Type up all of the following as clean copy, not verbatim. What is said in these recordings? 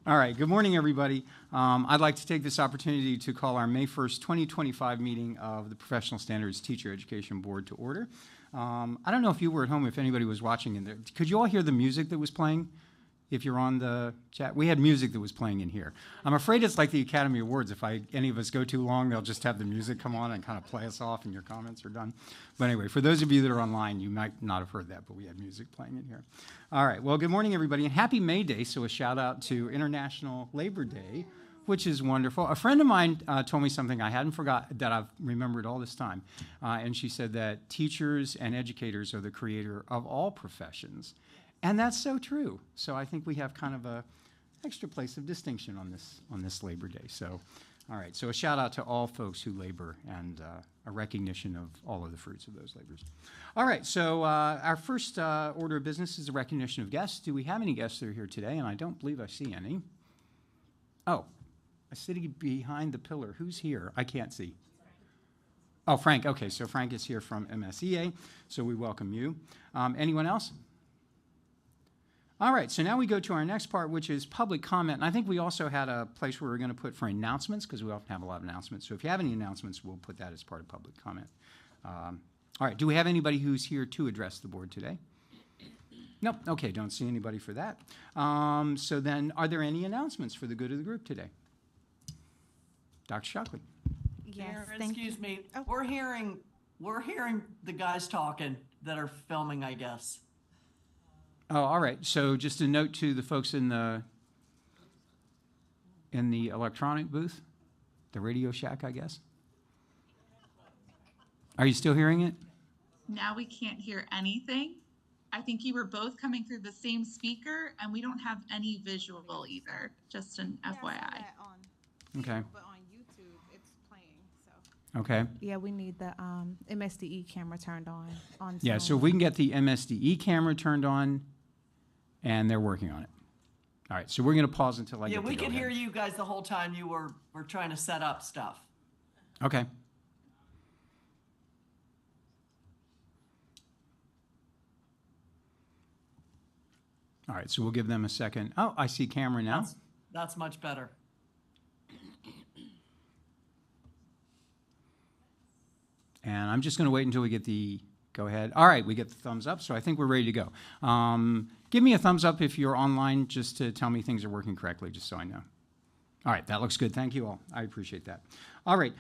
All right, good morning, everybody. I'd like to take this opportunity to call our May 1st, 2025 meeting of the Professional Standards Teacher Education Board to order. I don't know if you were at home, if anybody was watching in there. Could you all hear the music that was playing? If you're on the chat, we had music that was playing in here. I'm afraid it's like the Academy Awards. If any of us go too long, they'll just have the music come on and kind of play us off and your comments are done. But anyway, for those of you that are online, you might not have heard that, but we had music playing in here. All right, well, good morning, everybody, and happy May Day. So a shout out to International Labor Day, which is wonderful. A friend of mine told me something I hadn't forgot that I've remembered all this time. And she said that teachers and educators are the creator of all professions. And that's so true. So I think we have kind of a extra place of distinction on this Labor Day. So, all right. So a shout out to all folks who labor and a recognition of all of the fruits of those labors. All right. So our first order of business is the recognition of guests. Do we have any guests that are here today? And I don't believe I see any. Oh, I'm sitting behind the pillar. Who's here? I can't see. Oh, Frank. Okay. So Frank is here from MSEA. So we welcome you. Anyone else? All right, so now we go to our next part, which is public comment. And I think we also had a place where we're going to put for announcements, because we often have a lot of announcements. So if you have any announcements, we'll put that as part of public comment. All right, do we have anybody who's here to address the board today? Nope, okay, don't see anybody for that. So then, are there any announcements for the good of the group today? Dr. Shockley. Yes, excuse me. Oh. We're hearing the guys talking that are filming, I guess. Oh, all right. So just a note to the folks in the electronic booth, the Radio Shack, I guess. Are you still hearing it? Now we can't hear anything. I think you were both coming through the same speaker, and we don't have any visual either. Just an FYI. Okay. But on YouTube, it's playing. So. Okay. Yeah, we need the MSDE camera turned on. Yeah. So if we can get the MSDE camera turned on. And they're working on it. All right, so we're going to pause until I get to go. Yeah, we could hear you guys the whole time you were trying to set up stuff. Okay. All right, so we'll give them a second. Oh, I see camera now. That's much better. And I'm just going to wait until we get the go ahead. All right, we get the thumbs up, so I think we're ready to go. Give me a thumbs up if you're online, just to tell me things are working correctly, just so I know. All right, that looks good. Thank you all. I appreciate that. All right,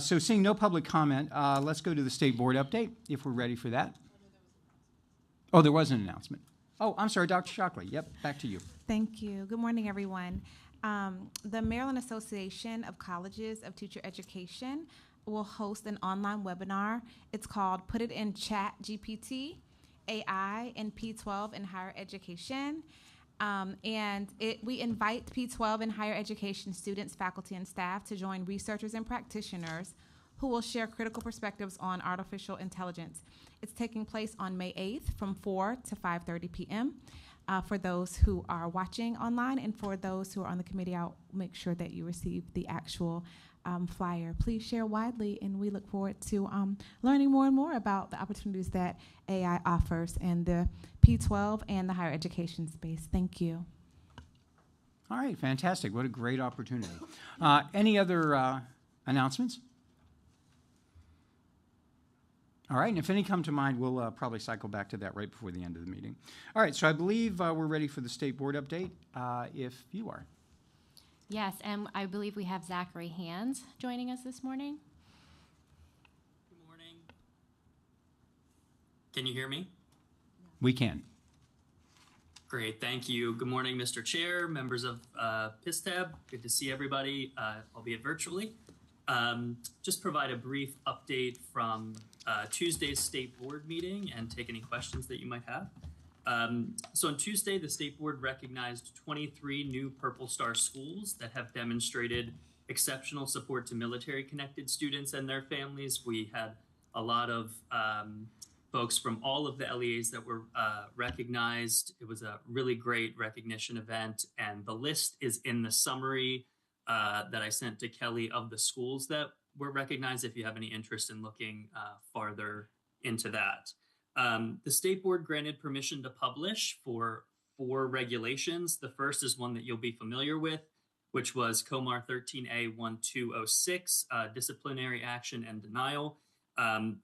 so seeing no public comment, let's go to the state board update, if we're ready for that. Oh, there was an announcement. Oh, I'm sorry, Dr. Shockley. Yep, back to you. Thank you. Good morning, everyone. The Maryland Association of Colleges of Teacher Education will host an online webinar. It's called Put It in Chat GPT, AI and P12 in Higher Education. We invite P12 in higher education students, faculty, and staff to join researchers and practitioners who will share critical perspectives on artificial intelligence. It's taking place on May 8th from 4 to 5:30 p.m. For those who are watching online, and for those who are on the committee, I'll make sure that you receive the actual flyer. Please share widely, and we look forward to learning more and more about the opportunities that AI offers in the P12 and the higher education space. Thank you. All right, fantastic. What a great opportunity. Any other announcements? All right, and if any come to mind, we'll probably cycle back to that right before the end of the meeting. All right, so I believe we're ready for the state board update, if you are. Yes, and I believe we have Zachary Hands joining us this morning. Good morning. Can you hear me? We can. Great, thank you. Good morning, Mr. Chair, members of PSTEB. Good to see everybody, albeit virtually. Just provide a brief update from Tuesday's state board meeting and take any questions that you might have. So on Tuesday, the state board recognized 23 new Purple Star schools that have demonstrated exceptional support to military-connected students and their families. We had a lot of folks from all of the LEAs that were recognized. It was a really great recognition event, and the list is in the summary that I sent to Kelly of the schools that were recognized if you have any interest in looking farther into that. The state board granted permission to publish for 4 regulations. The first is one that you'll be familiar with, which was COMAR 13A1206, disciplinary action and denial.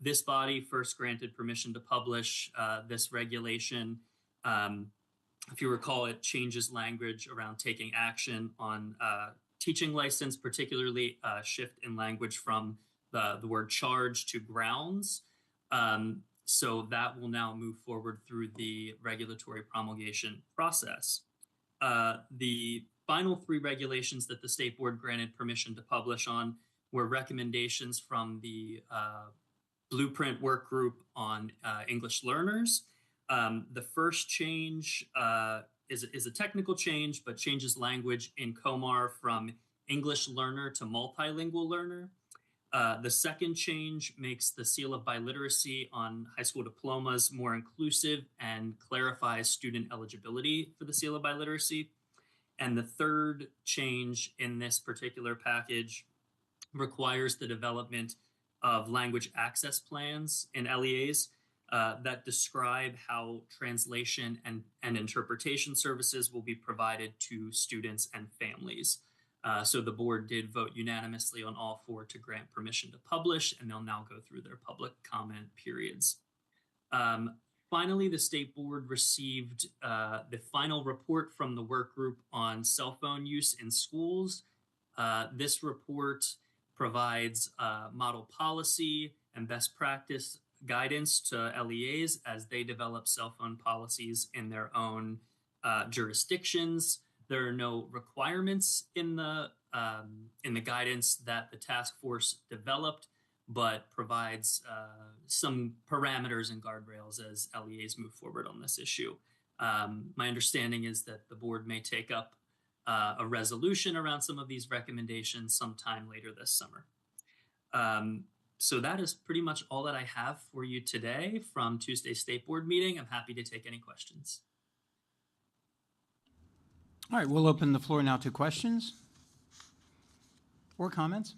This body first granted permission to publish this regulation. If you recall, it changes language around taking action on teaching license, particularly a shift in language from the word charge to grounds. So that will now move forward through the regulatory promulgation process. The final 3 regulations that the state board granted permission to publish on were recommendations from the Blueprint work group on English learners. The first change is a technical change, but changes language in COMAR from English learner to multilingual learner. The second change makes the seal of biliteracy on high school diplomas more inclusive and clarifies student eligibility for the seal of biliteracy. And the third change in this particular package requires the development of language access plans in LEAs that describe how translation and interpretation services will be provided to students and families. So the board did vote unanimously on all 4 to grant permission to publish, and they'll now go through their public comment periods. Finally, the state board received the final report from the work group on cell phone use in schools. This report provides model policy and best practice guidance to LEAs as they develop cell phone policies in their own jurisdictions. There are no requirements in the guidance that the task force developed, but provides some parameters and guardrails as LEAs move forward on this issue. My understanding is that the board may take up a resolution around some of these recommendations sometime later this summer. So that is pretty much all that I have for you today from Tuesday's State Board meeting. I'm happy to take any questions. All right, we'll open the floor now to questions or comments.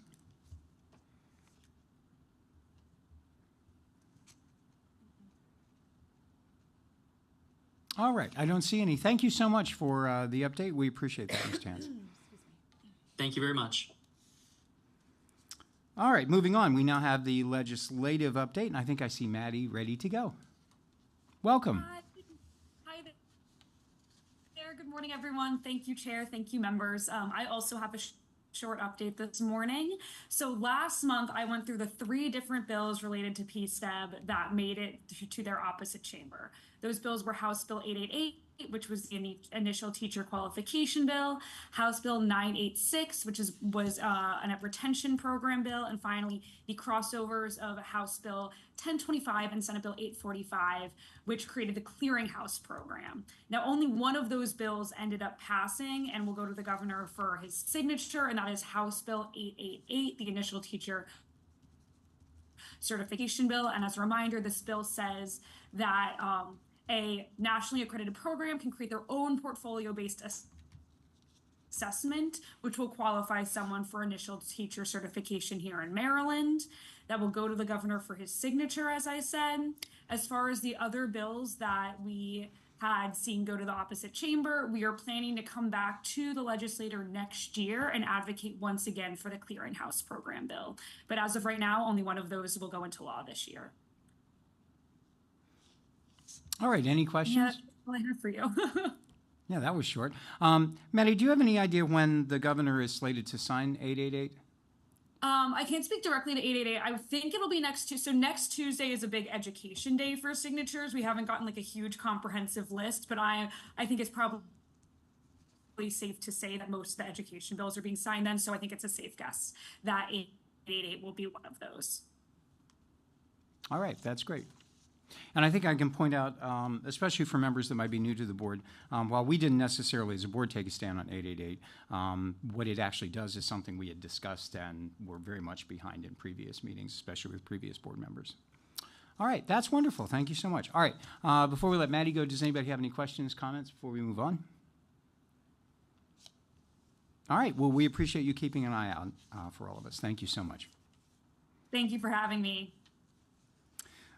All right, I don't see any. Thank you so much for the update. We appreciate that, Ms. Chance. Thank you very much. All right, moving on. We now have the legislative update, and I think I see Maddie ready to go. Welcome. Hi there. Good morning, everyone. Thank you, Chair. Thank you, members. I also have a short update this morning. So last month, I went through the 3 different bills related to PSTEB that made it to their opposite chamber. Those bills were House Bill 888, which was the initial teacher qualification bill, House Bill 986, which was a retention program bill, and finally the crossovers of House Bill 1025 and Senate Bill 845, which created the clearinghouse program. Now, only one of those bills ended up passing and will go to the governor for his signature, and that is House Bill 888, the initial teacher certification bill. And as a reminder, this bill says that a nationally accredited program can create their own portfolio-based assessment, which will qualify someone for initial teacher certification here in Maryland. That will go to the governor for his signature, as I said. As far as the other bills that we had seen go to the opposite chamber, we are planning to come back to the legislature next year and advocate once again for the clearinghouse program bill. But as of right now, only one of those will go into law this year. All right, any questions? Yeah, that's all I have for you. Yeah, that was short. Maddie, do you have any idea when the governor is slated to sign 888? I can't speak directly to 888. I think it'll be next Tuesday. So next Tuesday is a big education day for signatures. We haven't gotten like a huge comprehensive list, but I think it's probably safe to say that most of the education bills are being signed then. So I think it's a safe guess that 888 will be one of those. All right, that's great. And I think I can point out, especially for members that might be new to the board, while we didn't necessarily as a board take a stand on 888, what it actually does is something we had discussed and were very much behind in previous meetings, especially with previous board members. All right, that's wonderful. Thank you so much. All right, before we let Maddie go, does anybody have any questions, comments before we move on? All right, well, we appreciate you keeping an eye out for all of us. Thank you so much. Thank you for having me.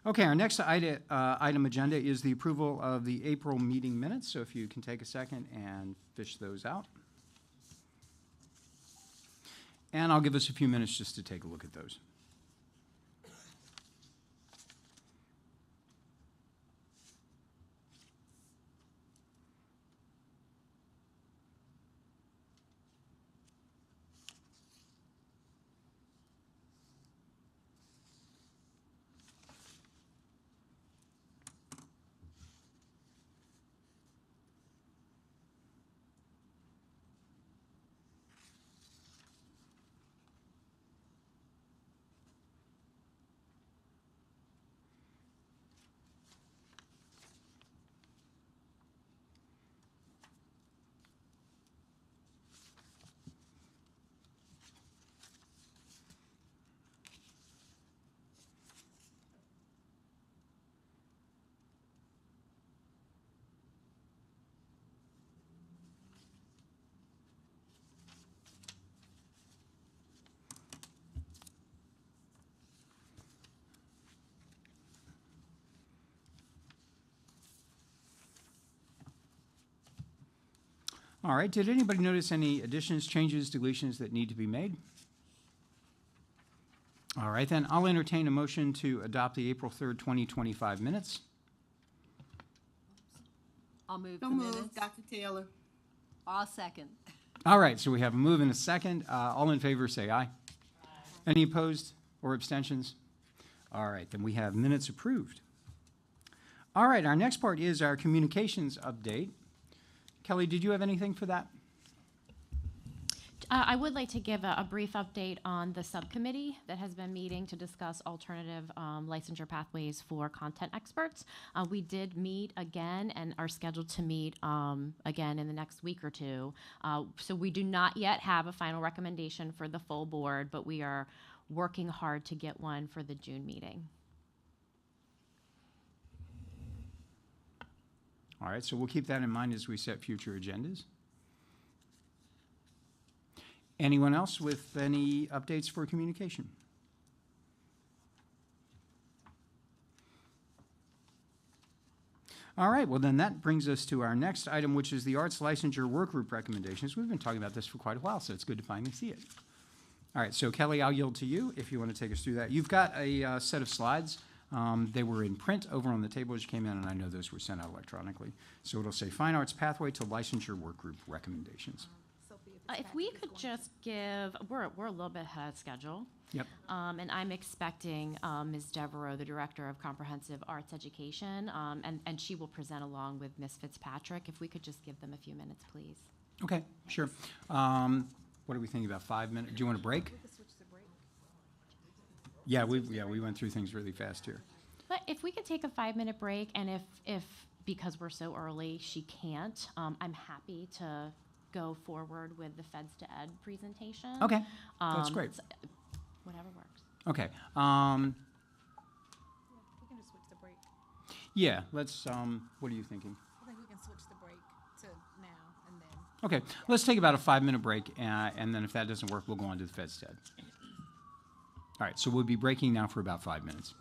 Okay, our next item agenda is the approval of the April meeting minutes. So if you can take a second and fish those out. And I'll give us a few minutes just to take a look at those. All right, did anybody notice any additions, changes, deletions that need to be made? All right, then I'll entertain a motion to adopt the April 3rd, 2025 minutes. I'll move So the moved, minutes. Dr. Taylor. I'll second. All right, so we have a move and a second. All in favor say aye. Any opposed or abstentions? All right, then we have minutes approved. All right, our next part is our communications update. Kelly, did you have anything for that? I would like to give a brief update on the subcommittee that has been meeting to discuss alternative licensure pathways for content experts. We did meet again and are scheduled to meet again in the next week or two. So we do not yet have a final recommendation for the full board, but we are working hard to get one for the June meeting. All right, so we'll keep that in mind as we set future agendas. Anyone else with any updates for communication? All right, well then that brings us to our next item, which is the Arts Licensure Workgroup recommendations. We've been talking about this for quite a while, so it's good to finally see it. All right, so Kelly, I'll yield to you if you want to take us through that. You've got a set of slides. They were in print over on the table as you came in, and I know those were sent out electronically. So it'll say Fine Arts Pathway to Licensure Workgroup Recommendations. If we could just give, we're a little bit ahead of schedule. Yep. And I'm expecting Ms. Devereaux, the Director of Comprehensive Arts Education, and she will present along with Ms. Fitzpatrick. If we could just give them a few minutes, please. Okay, sure. What are we thinking about, 5 minutes? Do you want a break? Yeah, we went through things really fast here. But if we could take a 5-minute break, and if because we're so early, she can't, I'm happy to go forward with the PSTEB presentation. Okay, that's great. Whatever works. Okay. We can just switch the break. Yeah, let's, what are you thinking? I think we can switch the break to now and then. Okay, let's take about a 5-minute break, and then if that doesn't work, we'll go on to the PSTEB. All right, so we'll be breaking now for about 5 minutes.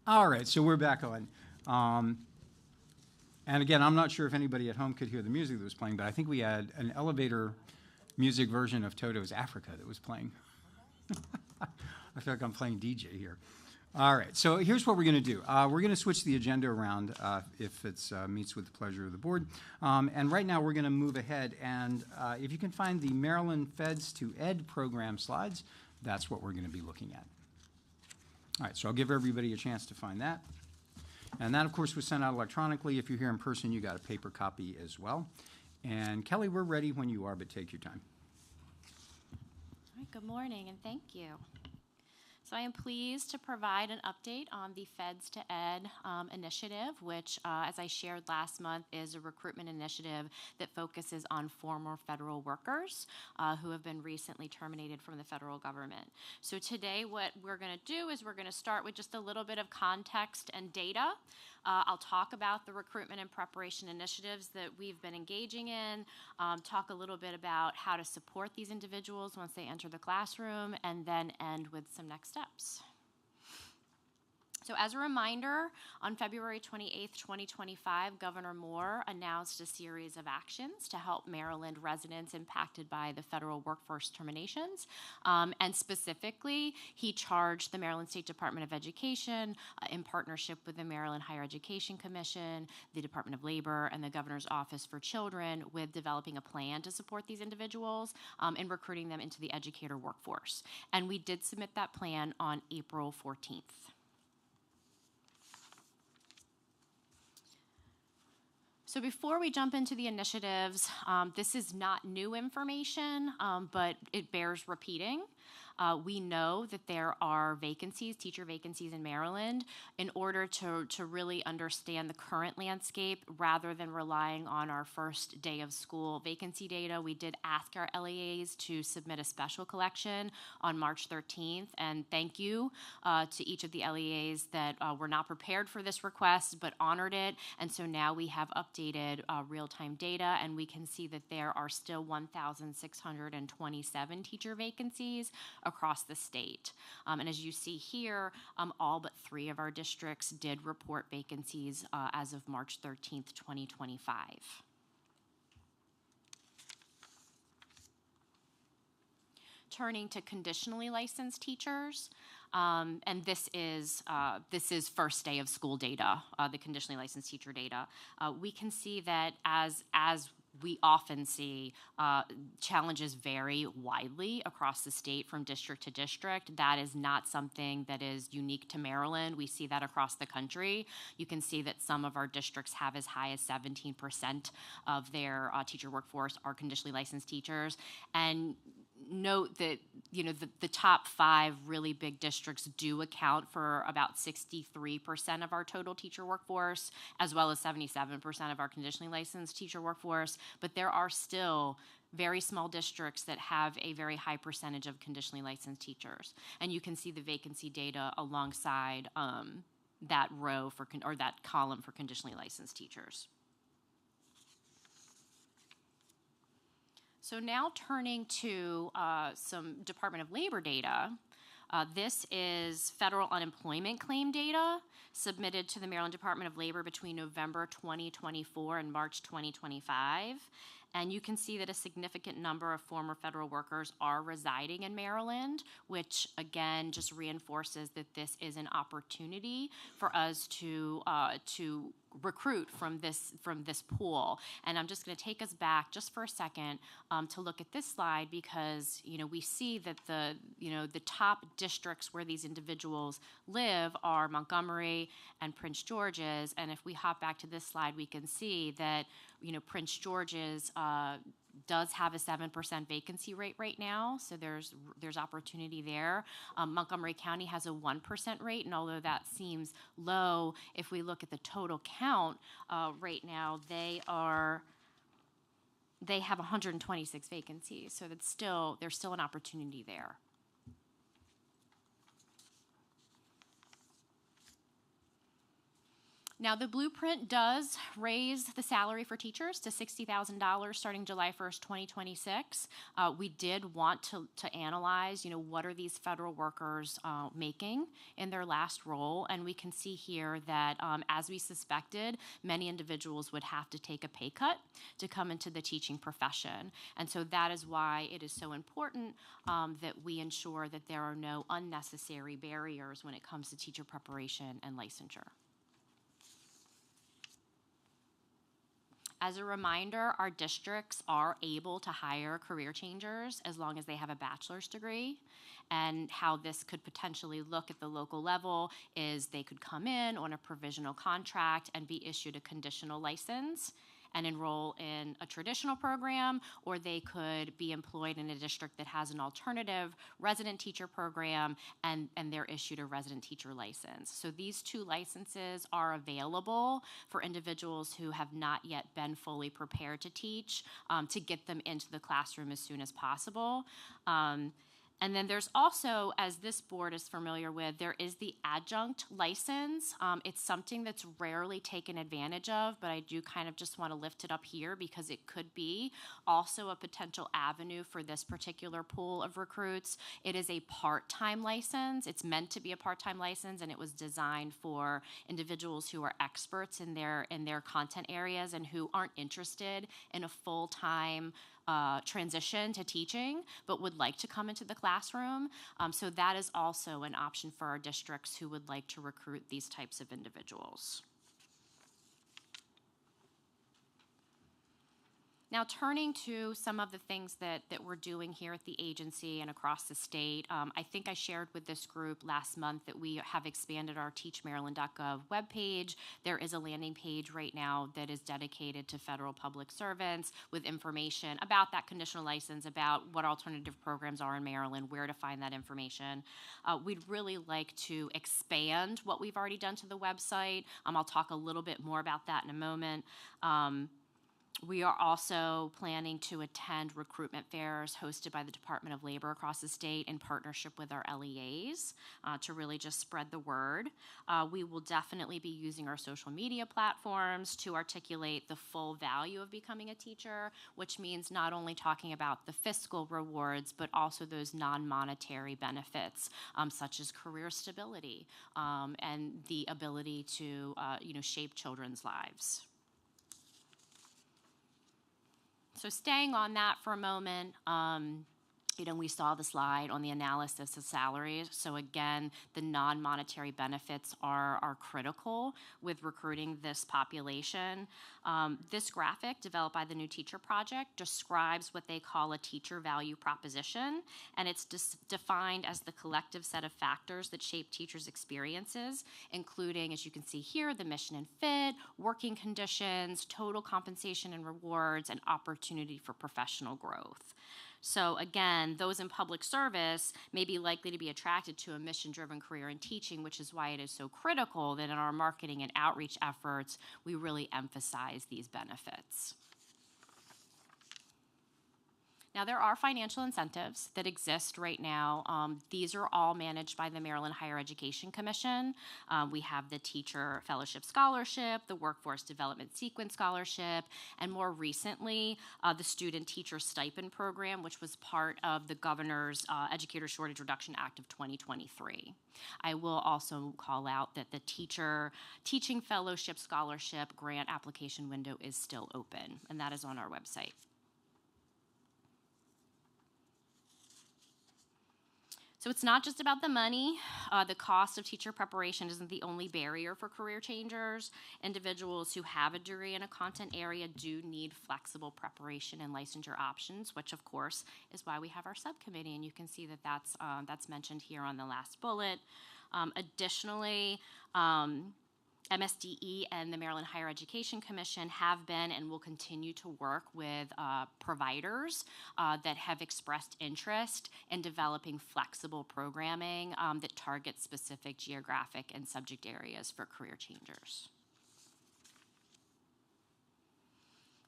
All right, so we're back on. And again, I'm not sure if anybody at home could hear the music that was playing, but I think we had an elevator music version of Toto's Africa that was playing. I feel like I'm playing DJ here. All right, so here's what we're going to do. We're going to switch the agenda around if it meets with the pleasure of the board. And right now we're going to move ahead, and if you can find the Maryland Feds to Ed program slides, that's what we're going to be looking at. All right, so I'll give everybody a chance to find that. And that, of course, was sent out electronically. If you're here in person, you got a paper copy as well. And Kelly, we're ready when you are, but take your time. All right, good morning and thank you. So I am pleased to provide an update on the Feds to Ed initiative, which, as I shared last month, is a recruitment initiative that focuses on former federal workers who have been recently terminated from the federal government. So today what we're going to do is we're going to start with just a little bit of context and data. I'll talk about the recruitment and preparation initiatives that we've been engaging in, talk a little bit about how to support these individuals once they enter the classroom, and then end with some next steps. So as a reminder, on February 28th, 2025, Governor Moore announced a series of actions to help Maryland residents impacted by the federal workforce terminations. And specifically, he charged the Maryland State Department of Education in partnership with the Maryland Higher Education Commission, the Department of Labor, and the Governor's Office for Children with developing a plan to support these individuals and recruiting them into the educator workforce. And we did submit that plan on April 14th. So before we jump into the initiatives, this is not new information, but it bears repeating. We know that there are vacancies, teacher vacancies in Maryland. In order to really understand the current landscape, rather than relying on our first day of school vacancy data, we did ask our LEAs to submit a special collection on March 13th. And thank you to each of the LEAs that were not prepared for this request, but honored it. And so now we have updated real-time data, and we can see that there are still 1,627 teacher vacancies across the state. And as you see here, all but 3 of our districts did report vacancies as of March 13th, 2025. Turning to conditionally licensed teachers, and this is first day of school data, the conditionally licensed teacher data. We can see that as we often see, challenges vary widely across the state from district to district. That is not something that is unique to Maryland. We see that across the country. You can see that some of our districts have as high as 17% of their teacher workforce are conditionally licensed teachers. And note that the top 5 really big districts do account for about 63% of our total teacher workforce, as well as 77% of our conditionally licensed teacher workforce. But there are still very small districts that have a very high percentage of conditionally licensed teachers. And you can see the vacancy data alongside that row or that column for conditionally licensed teachers. So now turning to some Department of Labor data. This is federal unemployment claim data submitted to the Maryland Department of Labor between November 2024 and March 2025. And you can see that a significant number of former federal workers are residing in Maryland, which again just reinforces that this is an opportunity for us to recruit from this pool. And I'm just going to take us back just for a second to look at this slide, because we see that the top districts where these individuals live are Montgomery and Prince George's. And if we hop back to this slide, we can see that Prince George's does have a 7% vacancy rate right now, so there's opportunity there. Montgomery County has a 1% rate, and although that seems low, if we look at the total count right now, they have 126 vacancies, so there's still an opportunity there. Now, the blueprint does raise the salary for teachers to $60,000 starting July 1st, 2026. We did want to analyze, what are these federal workers making in their last role? And we can see here that, as we suspected, many individuals would have to take a pay cut to come into the teaching profession. And so that is why it is so important that we ensure that there are no unnecessary barriers when it comes to teacher preparation and licensure. As a reminder, our districts are able to hire career changers as long as they have a bachelor's degree. And how this could potentially look at the local level is they could come in on a provisional contract and be issued a conditional license and enroll in a traditional program, or they could be employed in a district that has an alternative resident teacher program, and they're issued a resident teacher license. So these two licenses are available for individuals who have not yet been fully prepared to teach, to get them into the classroom as soon as possible. And then there's also, as this board is familiar with, there is the adjunct license. It's something that's rarely taken advantage of, but I do kind of just want to lift it up here because it could be also a potential avenue for this particular pool of recruits. It is a part-time license. It's meant to be a part-time license, and it was designed for individuals who are experts in their content areas and who aren't interested in a full-time transition to teaching, but would like to come into the classroom. So that is also an option for our districts who would like to recruit these types of individuals. Now, turning to some of the things that we're doing here at the agency and across the state, I think I shared with this group last month that we have expanded our teachmaryland.gov webpage. There is a landing page right now that is dedicated to federal public servants with information about that conditional license, about what alternative programs are in Maryland, where to find that information. We'd really like to expand what we've already done to the website. I'll talk a little bit more about that in a moment. We are also planning to attend recruitment fairs hosted by the Department of Labor across the state in partnership with our LEAs to really just spread the word. We will definitely be using our social media platforms to articulate the full value of becoming a teacher, which means not only talking about the fiscal rewards, but also those non-monetary benefits, such as career stability and the ability to shape children's lives. So staying on that for a moment, we saw the slide on the analysis of salaries. So again, the non-monetary benefits are critical with recruiting this population. This graphic, developed by the New Teacher Project, describes what they call a teacher value proposition, and it's defined as the collective set of factors that shape teachers' experiences, including, as you can see here, the mission and fit, working conditions, total compensation and rewards, and opportunity for professional growth. So again, those in public service may be likely to be attracted to a mission-driven career in teaching, which is why it is so critical that in our marketing and outreach efforts, we really emphasize these benefits. Now, there are financial incentives that exist right now. These are all managed by the Maryland Higher Education Commission. We have the Teacher Fellowship Scholarship, the Workforce Development Sequence Scholarship, and more recently, the Student Teacher Stipend Program, which was part of the Governor's Educator Shortage Reduction Act of 2023. I will also call out that the Teaching Fellowship Scholarship grant application window is still open, and that is on our website. So it's not just about the money. The cost of teacher preparation isn't the only barrier for career changers. Individuals who have a degree in a content area do need flexible preparation and licensure options, which of course is why we have our subcommittee, and you can see that that's mentioned here on the last bullet. Additionally, MSDE and the Maryland Higher Education Commission have been and will continue to work with providers that have expressed interest in developing flexible programming that targets specific geographic and subject areas for career changers.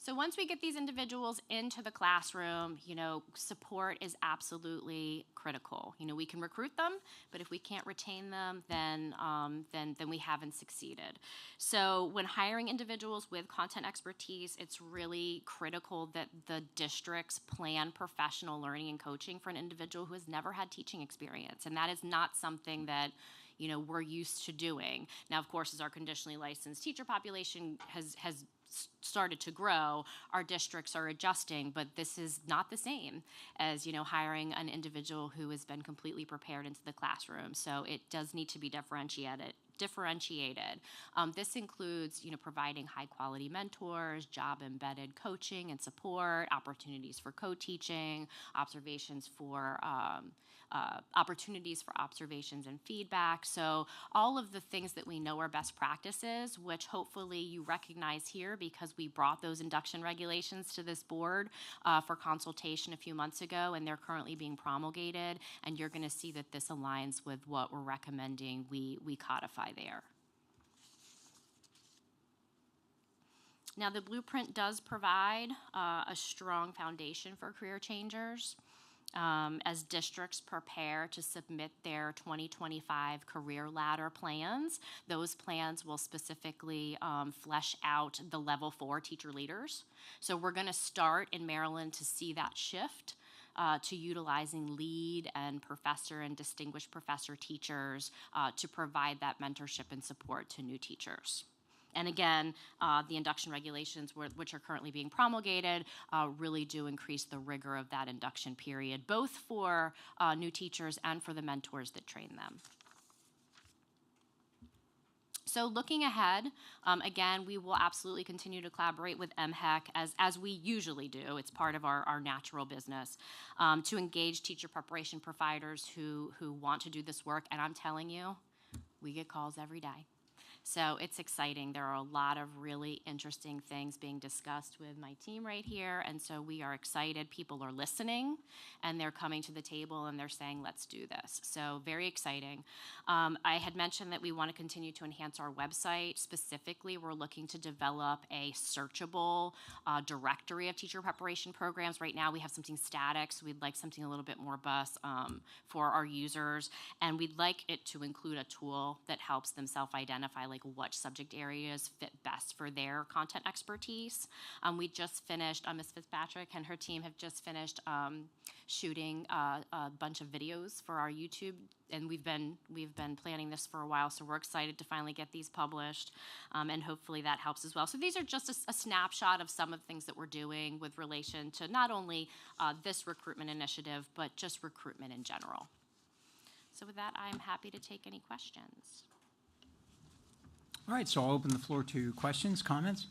So once we get these individuals into the classroom, support is absolutely critical. We can recruit them, but if we can't retain them, then we haven't succeeded. So when hiring individuals with content expertise, it's really critical that the districts plan professional learning and coaching for an individual who has never had teaching experience, and that is not something that we're used to doing. Now, of course, as our conditionally licensed teacher population has started to grow, our districts are adjusting, but this is not the same as hiring an individual who has been completely prepared into the classroom. So it does need to be differentiated. This includes, providing high-quality mentors, job-embedded coaching and support, opportunities for co-teaching, opportunities for observations and feedback. So all of the things that we know are best practices, which hopefully you recognize here because we brought those induction regulations to this board for consultation a few months ago, and they're currently being promulgated, and you're going to see that this aligns with what we're recommending we codify there. Now, the blueprint does provide a strong foundation for career changers. As districts prepare to submit their 2025 career ladder plans, those plans will specifically flesh out the level 4 teacher leaders. So we're going to start in Maryland to see that shift to utilizing lead and professor and distinguished professor teachers to provide that mentorship and support to new teachers. And again, the induction regulations, which are currently being promulgated, really do increase the rigor of that induction period, both for new teachers and for the mentors that train them. So looking ahead, again, we will absolutely continue to collaborate with MHEC as we usually do. It's part of our natural business to engage teacher preparation providers who want to do this work. And I'm telling you, we get calls every day. So it's exciting. There are a lot of really interesting things being discussed with my team right here, and so we are excited. People are listening, and they're coming to the table, and they're saying, let's do this. So very exciting. I had mentioned that we want to continue to enhance our website. Specifically, we're looking to develop a searchable directory of teacher preparation programs. Right now, we have something static, so we'd like something a little bit more robust for our users, and we'd like it to include a tool that helps them self-identify like what subject areas fit best for their content expertise. We just finished, Ms. Fitzpatrick and her team have just finished shooting a bunch of videos for our YouTube, and we've been planning this for a while, so we're excited to finally get these published, and hopefully that helps as well. So these are just a snapshot of some of the things that we're doing with relation to not only this recruitment initiative, but just recruitment in general. So with that, I'm happy to take any questions. All right, so I'll open the floor to questions, comments.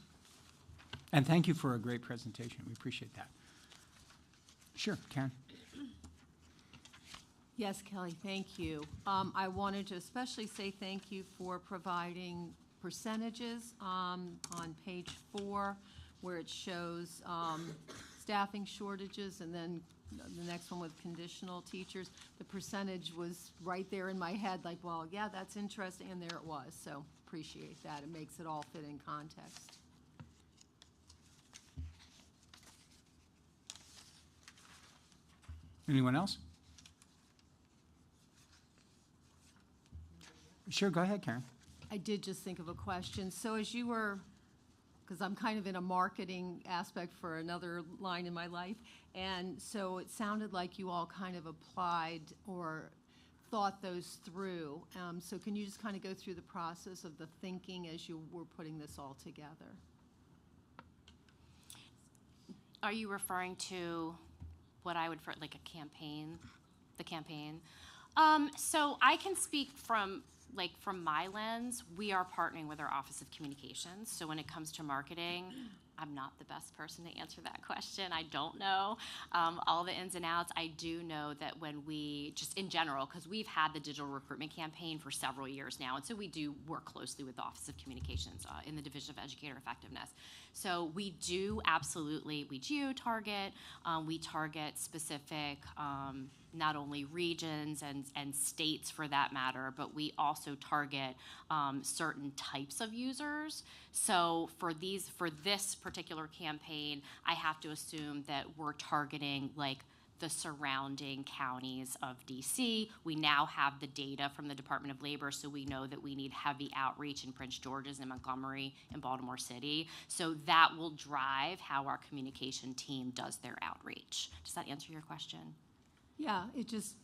And thank you for a great presentation. We appreciate that. Sure, Karen. Yes, Kelly, thank you. I wanted to especially say thank you for providing percentages on page 4, where it shows staffing shortages, and then the next one with conditional teachers. The percentage was right there in my head, like, well, yeah, that's interesting, and there it was. So appreciate that. It makes it all fit in context. Anyone else? Sure, go ahead, Karen. I did just think of a question. So as you were, because I'm kind of in a marketing aspect for another line in my life, and so it sounded like you all kind of applied or thought those through. So can you just kind of go through the process of the thinking as you were putting this all together? Are you referring to what I would refer like a campaign, the campaign? So I can speak from my lens. We are partnering with our Office of Communications. So when it comes to marketing, I'm not the best person to answer that question. I don't know all the ins and outs. I do know that when we, just in general, because we've had the digital recruitment campaign for several years now, and so we do work closely with the Office of Communications in the Division of Educator Effectiveness. So we do absolutely, we geo-target, we target specific not only regions and states for that matter, but we also target certain types of users. So for this particular campaign, I have to assume that we're targeting like the surrounding counties of DC. We now have the data from the Department of Labor, so we know that we need heavy outreach in Prince George's and Montgomery and Baltimore City. So that will drive how our communication team does their outreach. Does that answer your question? Yeah, it just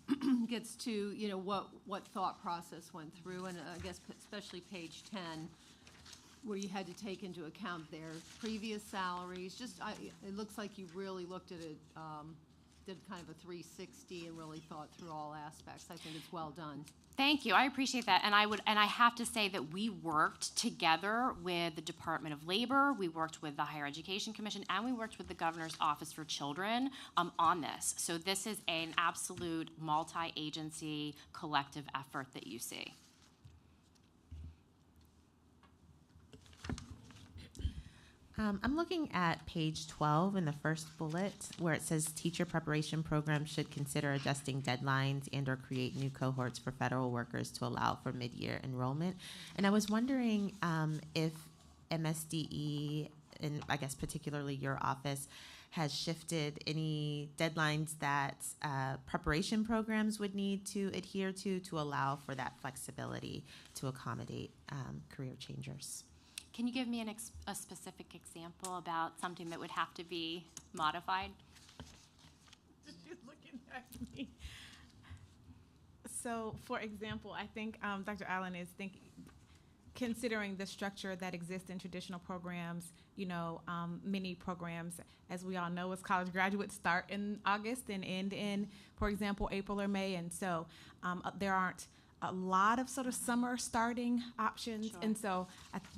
gets to, you know, what thought process went through, and I guess especially page 10, where you had to take into account their previous salaries. It looks like you really looked at it, did kind of a 360 and really thought through all aspects. I think it's well done. Thank you. I appreciate that. And I have to say that we worked together with the Department of Labor, we worked with the Higher Education Commission, and we worked with the Governor's Office for Children on this. So this is an absolute multi-agency collective effort that you see. I'm looking at page 12 in the first bullet where it says teacher preparation programs should consider adjusting deadlines and or create new cohorts for federal workers to allow for mid-year enrollment. And I was wondering if MSDE, and I guess particularly your office, has shifted any deadlines that preparation programs would need to adhere to allow for that flexibility to accommodate career changers. Can you give me a specific example about something that would have to be modified? She's looking at me. So, for example, I think Dr. Allen is considering the structure that exists in traditional programs. You know, many programs, as we all know, as college graduates start in August and end in, for example, April or May, and so there aren't a lot of sort of summer starting options. Sure. And so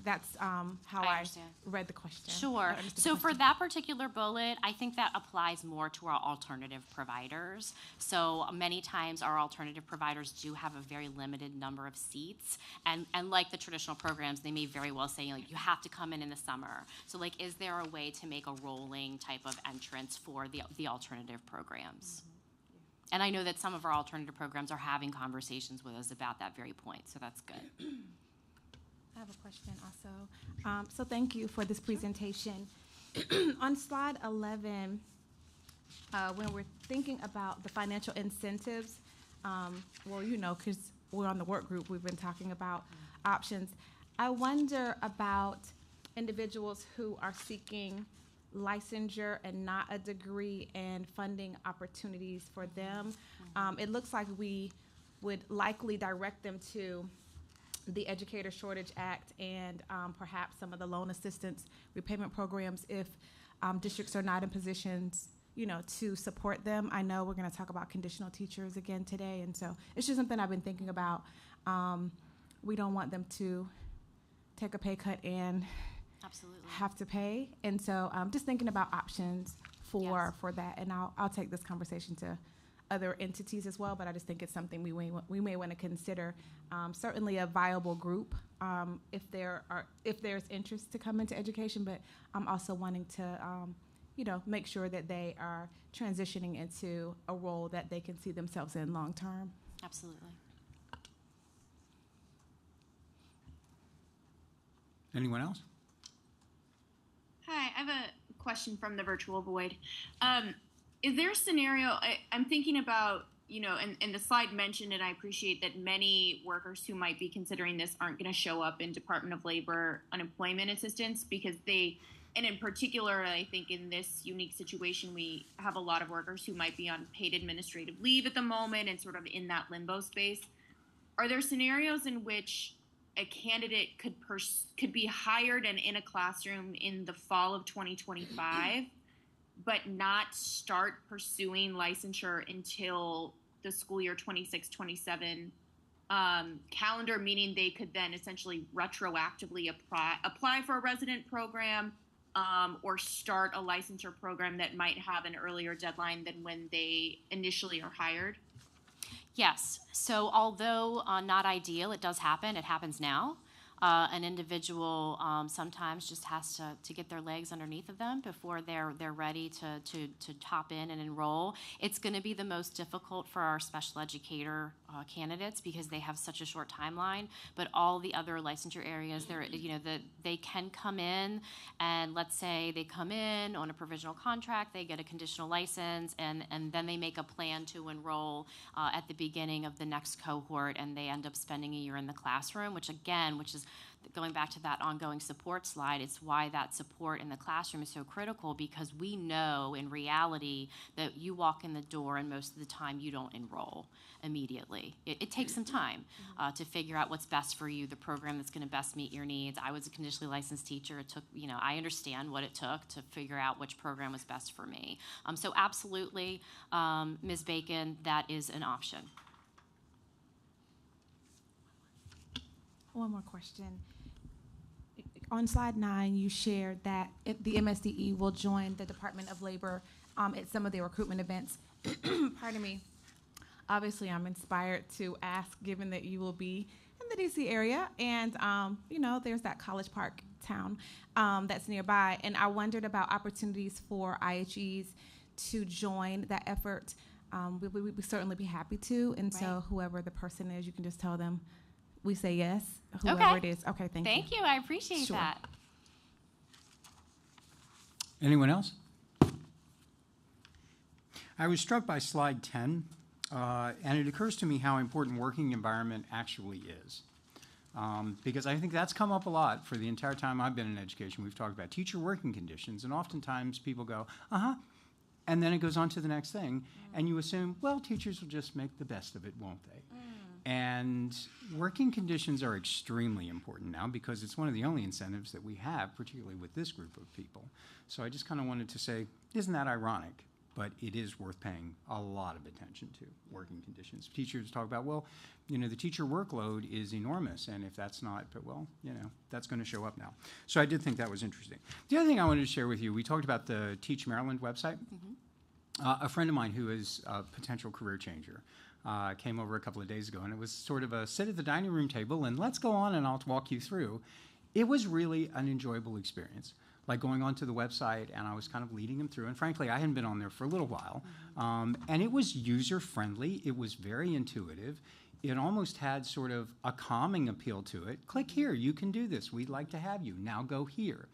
that's how I understand. read the question. Sure. So for that particular bullet, I think that applies more to our alternative providers. So many times our alternative providers do have a very limited number of seats. And like the traditional programs, they may very well say, like, you have to come in the summer. So like, is there a way to make a rolling type of entrance for the alternative programs? Mm-hmm. And I know that some of our alternative programs are having conversations with us about that very point, so that's good. I have a question also. So thank you for this presentation. On slide 11, when we're thinking about the financial incentives, well, you know, because we're on the work group, we've been talking about options. I wonder about individuals who are seeking licensure and not a degree, and funding opportunities for them. It looks like we would likely direct them to the Educator Shortage Act and perhaps some of the loan assistance repayment programs if districts are not in positions, you know, to support them. I know we're going to talk about conditional teachers again today, and so it's just something I've been thinking about. We don't want them to take a pay cut and absolutely have to pay, and so just thinking about options for that, and I'll take this conversation to other entities as well, but I just think it's something we may want to consider. Certainly a viable group if there's interest to come into education, but I'm also wanting to you know, make sure that they are transitioning into a role that they can see themselves in long term. Absolutely. Anyone else? Hi, I have a question from the virtual void. Is there a scenario, I'm thinking about, you know, and the slide mentioned, and I appreciate that many workers who might be considering this aren't going to show up in Department of Labor unemployment assistance because and in particular, I think in this unique situation, we have a lot of workers who might be on paid administrative leave at the moment and sort of in that limbo space. Are there scenarios in which a candidate could be hired and in a classroom in the fall of 2025, but not start pursuing licensure until the school year 26-27 calendar, meaning they could then essentially retroactively apply for a resident program or start a licensure program that might have an earlier deadline than when they initially are hired? Yes. So although not ideal, it does happen. It happens now. an individual sometimes just has to get their legs underneath of them before they're ready to hop in and enroll. It's going to be the most difficult for our special educator candidates because they have such a short timeline. But all the other licensure areas, they can come in, and let's say they come in on a provisional contract, they get a conditional license, and then they make a plan to enroll at the beginning of the next cohort, and they end up spending a year in the classroom, which is going back to that ongoing support slide. It's why that support in the classroom is so critical, because we know in reality that you walk in the door and most of the time you don't enroll immediately. It takes some time to figure out what's best for you, the program that's going to best meet your needs. I was a conditionally licensed teacher. It took, I understand what it took to figure out which program was best for me. So absolutely, Ms. Bacon, that is an option. One more question. On slide 9, you shared that the MSDE will join the Department of Labor at some of their recruitment events. Pardon me. Obviously, I'm inspired to ask, given that you will be in the DC area, and there's that College Park town that's nearby, and I wondered about opportunities for IHEs to join that effort. We would certainly be happy to, and so whoever the person is, you can just tell them we say yes, whoever it is. Okay, thank you. Thank you. I appreciate that. Anyone else? I was struck by slide 10, and it occurs to me how important working environment actually is. Because I think that's come up a lot for the entire time I've been in education. We've talked about teacher working conditions, and oftentimes people go, and then it goes on to the next thing, and you assume, well, teachers will just make the best of it, won't they? And working conditions are extremely important now because it's one of the only incentives that we have, particularly with this group of people. So I just kind of wanted to say, isn't that ironic? But it is worth paying a lot of attention to, working conditions. Teachers talk about, well, the teacher workload is enormous, and if that's not, that's going to show up now. So I did think that was interesting. The other thing I wanted to share with you, we talked about the Teach Maryland website. A friend of mine who is a potential career changer came over a couple of days ago, and it was sort of a sit at the dining room table and let's go on and I'll walk you through. It was really an enjoyable experience, like going onto the website, and I was kind of leading him through, and frankly I hadn't been on there for a little while, and it was user friendly, it was very intuitive, it almost had sort of a calming appeal to it. Click here, you can do this, we'd like to have you, now go here.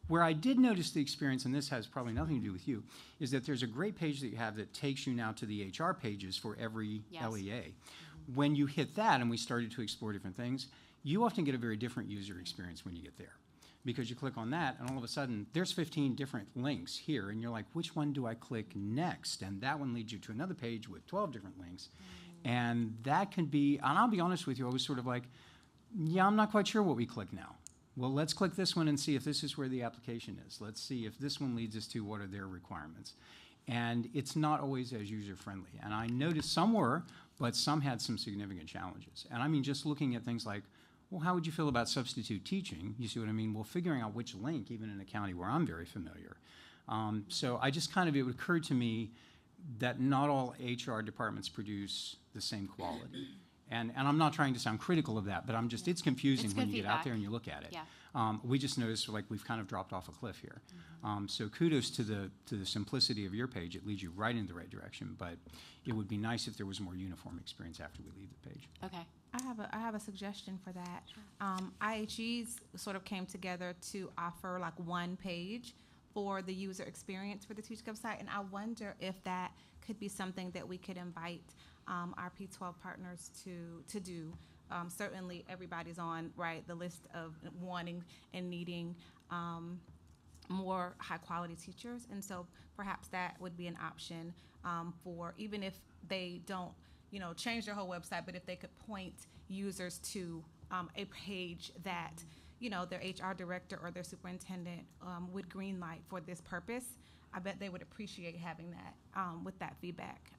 Where I did notice the experience, and this has probably nothing to do with you, is that there's a great page that you have that takes you now to the HR pages for every LEA. When you hit that, and we started to explore different things, you often get a very different user experience when you get there. Because you click on that, and all of a sudden, there's 15 different links here, and you're like, which one do I click next? And that one leads you to another page with 12 different links. And that can be, and I'll be honest with you, I was sort of like, yeah, I'm not quite sure what we click now. Well, let's click this one and see if this is where the application is. Let's see if this one leads us to what are their requirements. And it's not always as user-friendly. And I noticed some were, but some had some significant challenges. And I mean, just looking at things like, well, how would you feel about substitute teaching? You see what I mean? Well, figuring out which link, even in a county where I'm very familiar. So I just kind of, it occurred to me that not all HR departments produce the same quality. And I'm not trying to sound critical of that, but I'm just, it's confusing when you get out there and you look at it. We just noticed like we've kind of dropped off a cliff here. So kudos to the simplicity of your page. It leads you right in the right direction, but it would be nice if there was more uniform experience after we leave the page. Okay. I have a suggestion for that. IHEs sort of came together to offer like one page for the user experience for the Teach website, and I wonder if that could be something that we could invite our P12 partners to do. Certainly everybody's on the list of wanting and needing more high quality teachers, and so perhaps that would be an option for, even if they don't change their whole website, but if they could point users to a page that their HR director or their superintendent would greenlight for this purpose. I bet they would appreciate having that with that feedback.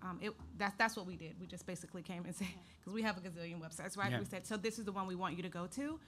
That's what we did. We just basically came and said, because we have a gazillion websites, right? We said, so this is the one we want you to go to.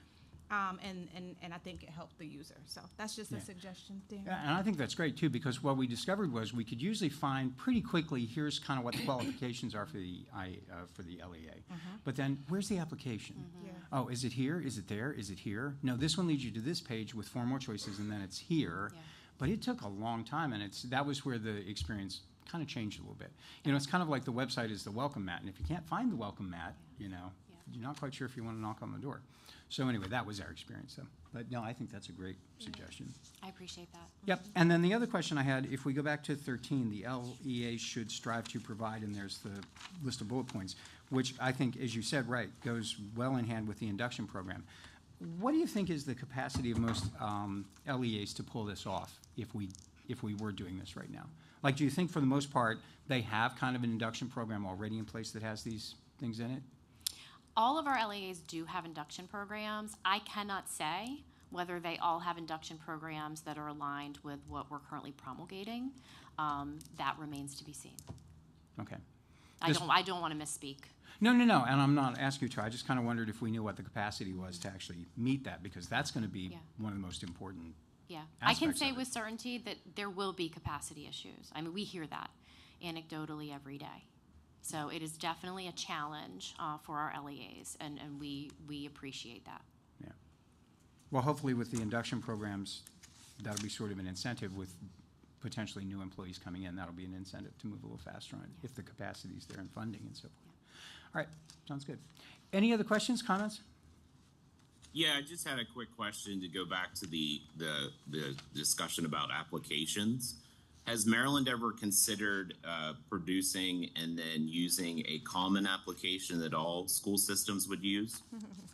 And I think it helped the user. So that's just a Yeah. suggestion there. Yeah, and I think that's great too, because what we discovered was we could usually find pretty quickly, here's kind of what the qualifications are for the LEA. But then, where's the application? Yeah. Oh, is it here? Is it there? Is it here? No, this one leads you to this page with 4 more choices, and then it's here. Yeah. But it took a long time, and that was where the experience kind of changed a little bit. You know, it's kind of like the website is the welcome mat, and if you can't find the welcome mat, you know, you're not quite sure if you want to knock on the door. So anyway, that was our experience, though. But no, I think that's a great suggestion. I appreciate that. Yep, and then the other question I had, if we go back to 13, the LEA should strive to provide, and there's the list of bullet points, which I think, as you said, right, goes well in hand with the induction program. What do you think is the capacity of most LEAs to pull this off if we were doing this right now? Like, do you think for the most part they have kind of an induction program already in place that has these things in it? All of our LEAs do have induction programs. I cannot say whether they all have induction programs that are aligned with what we're currently promulgating. That remains to be seen. Okay. I don't want to misspeak. No, and I'm not asking you to. I just kind of wondered if we knew what the capacity was to actually meet that, because that's going to be one of the most important. Yeah, I can aspects say of it. with certainty that there will be capacity issues. I mean, we hear that anecdotally every day. So it is definitely a challenge for our LEAs, and we appreciate that. Yeah. Well, hopefully with the induction programs, that'll be sort of an incentive with potentially new employees coming in. That'll be an incentive to move a little faster on it if the capacity's there and funding and so forth. All right, sounds good. Any other questions, comments? Yeah, I just had a quick question to go back to the discussion about applications. Has Maryland ever considered producing and then using a common application that all school systems would use?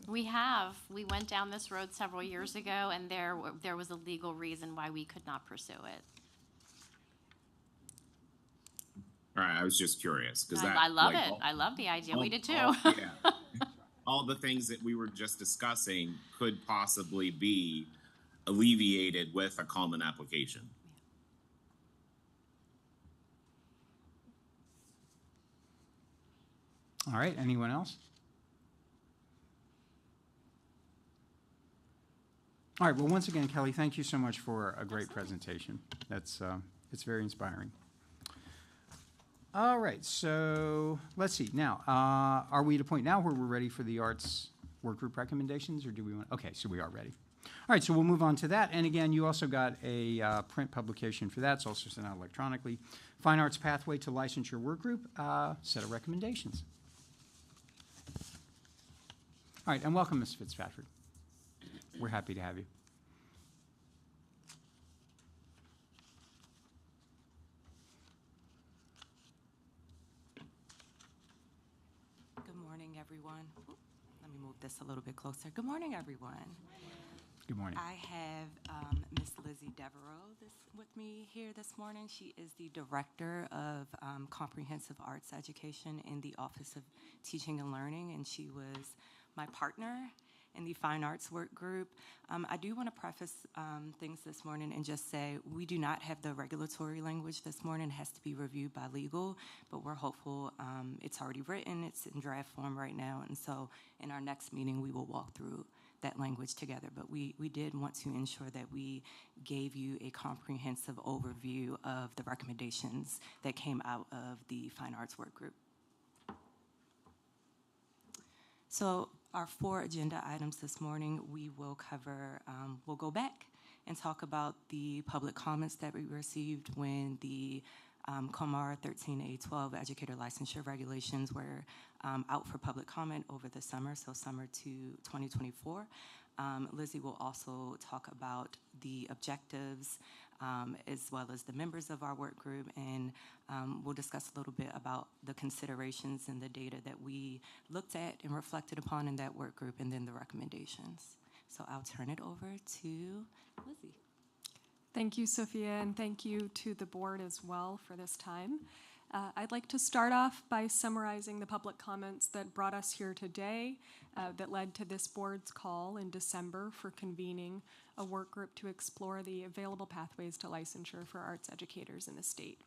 We have. We went down this road several years ago, and there was a legal reason why we could not pursue it. All right, I was just curious because I love it. I love the idea. We did too. All the things that we were just discussing could possibly be alleviated with a common application. All right, anyone else? All right, well, once again, Kelly, thank you so much for a great presentation. That's, it's very inspiring. All right, so let's see. Now, are we at a point now where we're ready for the arts work group recommendations, or do we want? Okay, so we are ready. All right, so we'll move on to that. And again, you also got a print publication for that. It's also sent out electronically. Fine Arts Pathway to Licensure Work Group, set of recommendations. All right, and welcome, Ms. Fitzpatrick. We're happy to have you. Good morning, everyone. Let me move this a little bit closer. Good morning, everyone. Good morning. I have Miss Lizzie Devereaux with me here this morning. She is the Director of Comprehensive Arts Education in the Office of Teaching and Learning, and she was my partner in the Fine Arts Work Group. I do want to preface things this morning and just say we do not have the regulatory language this morning. It has to be reviewed by legal, but we're hopeful. It's already written. It's in draft form right now, and so in our next meeting, we will walk through that language together. But we did want to ensure that we gave you a comprehensive overview of the recommendations that came out of the Fine Arts Work Group. So our 4 agenda items this morning, we will cover, we'll go back and talk about the public comments that we received when the COMAR 13A12 educator licensure regulations were out for public comment over the summer, so summer to 2024. Lizzie will also talk about the objectives as well as the members of our work group, and we'll discuss a little bit about the considerations and the data that we looked at and reflected upon in that work group, and then the recommendations. So I'll turn it over to Lizzie. Thank you, Sophia, and thank you to the board as well for this time. I'd like to start off by summarizing the public comments that brought us here today that led to this board's call in December for convening a work group to explore the available pathways to licensure for arts educators in the state.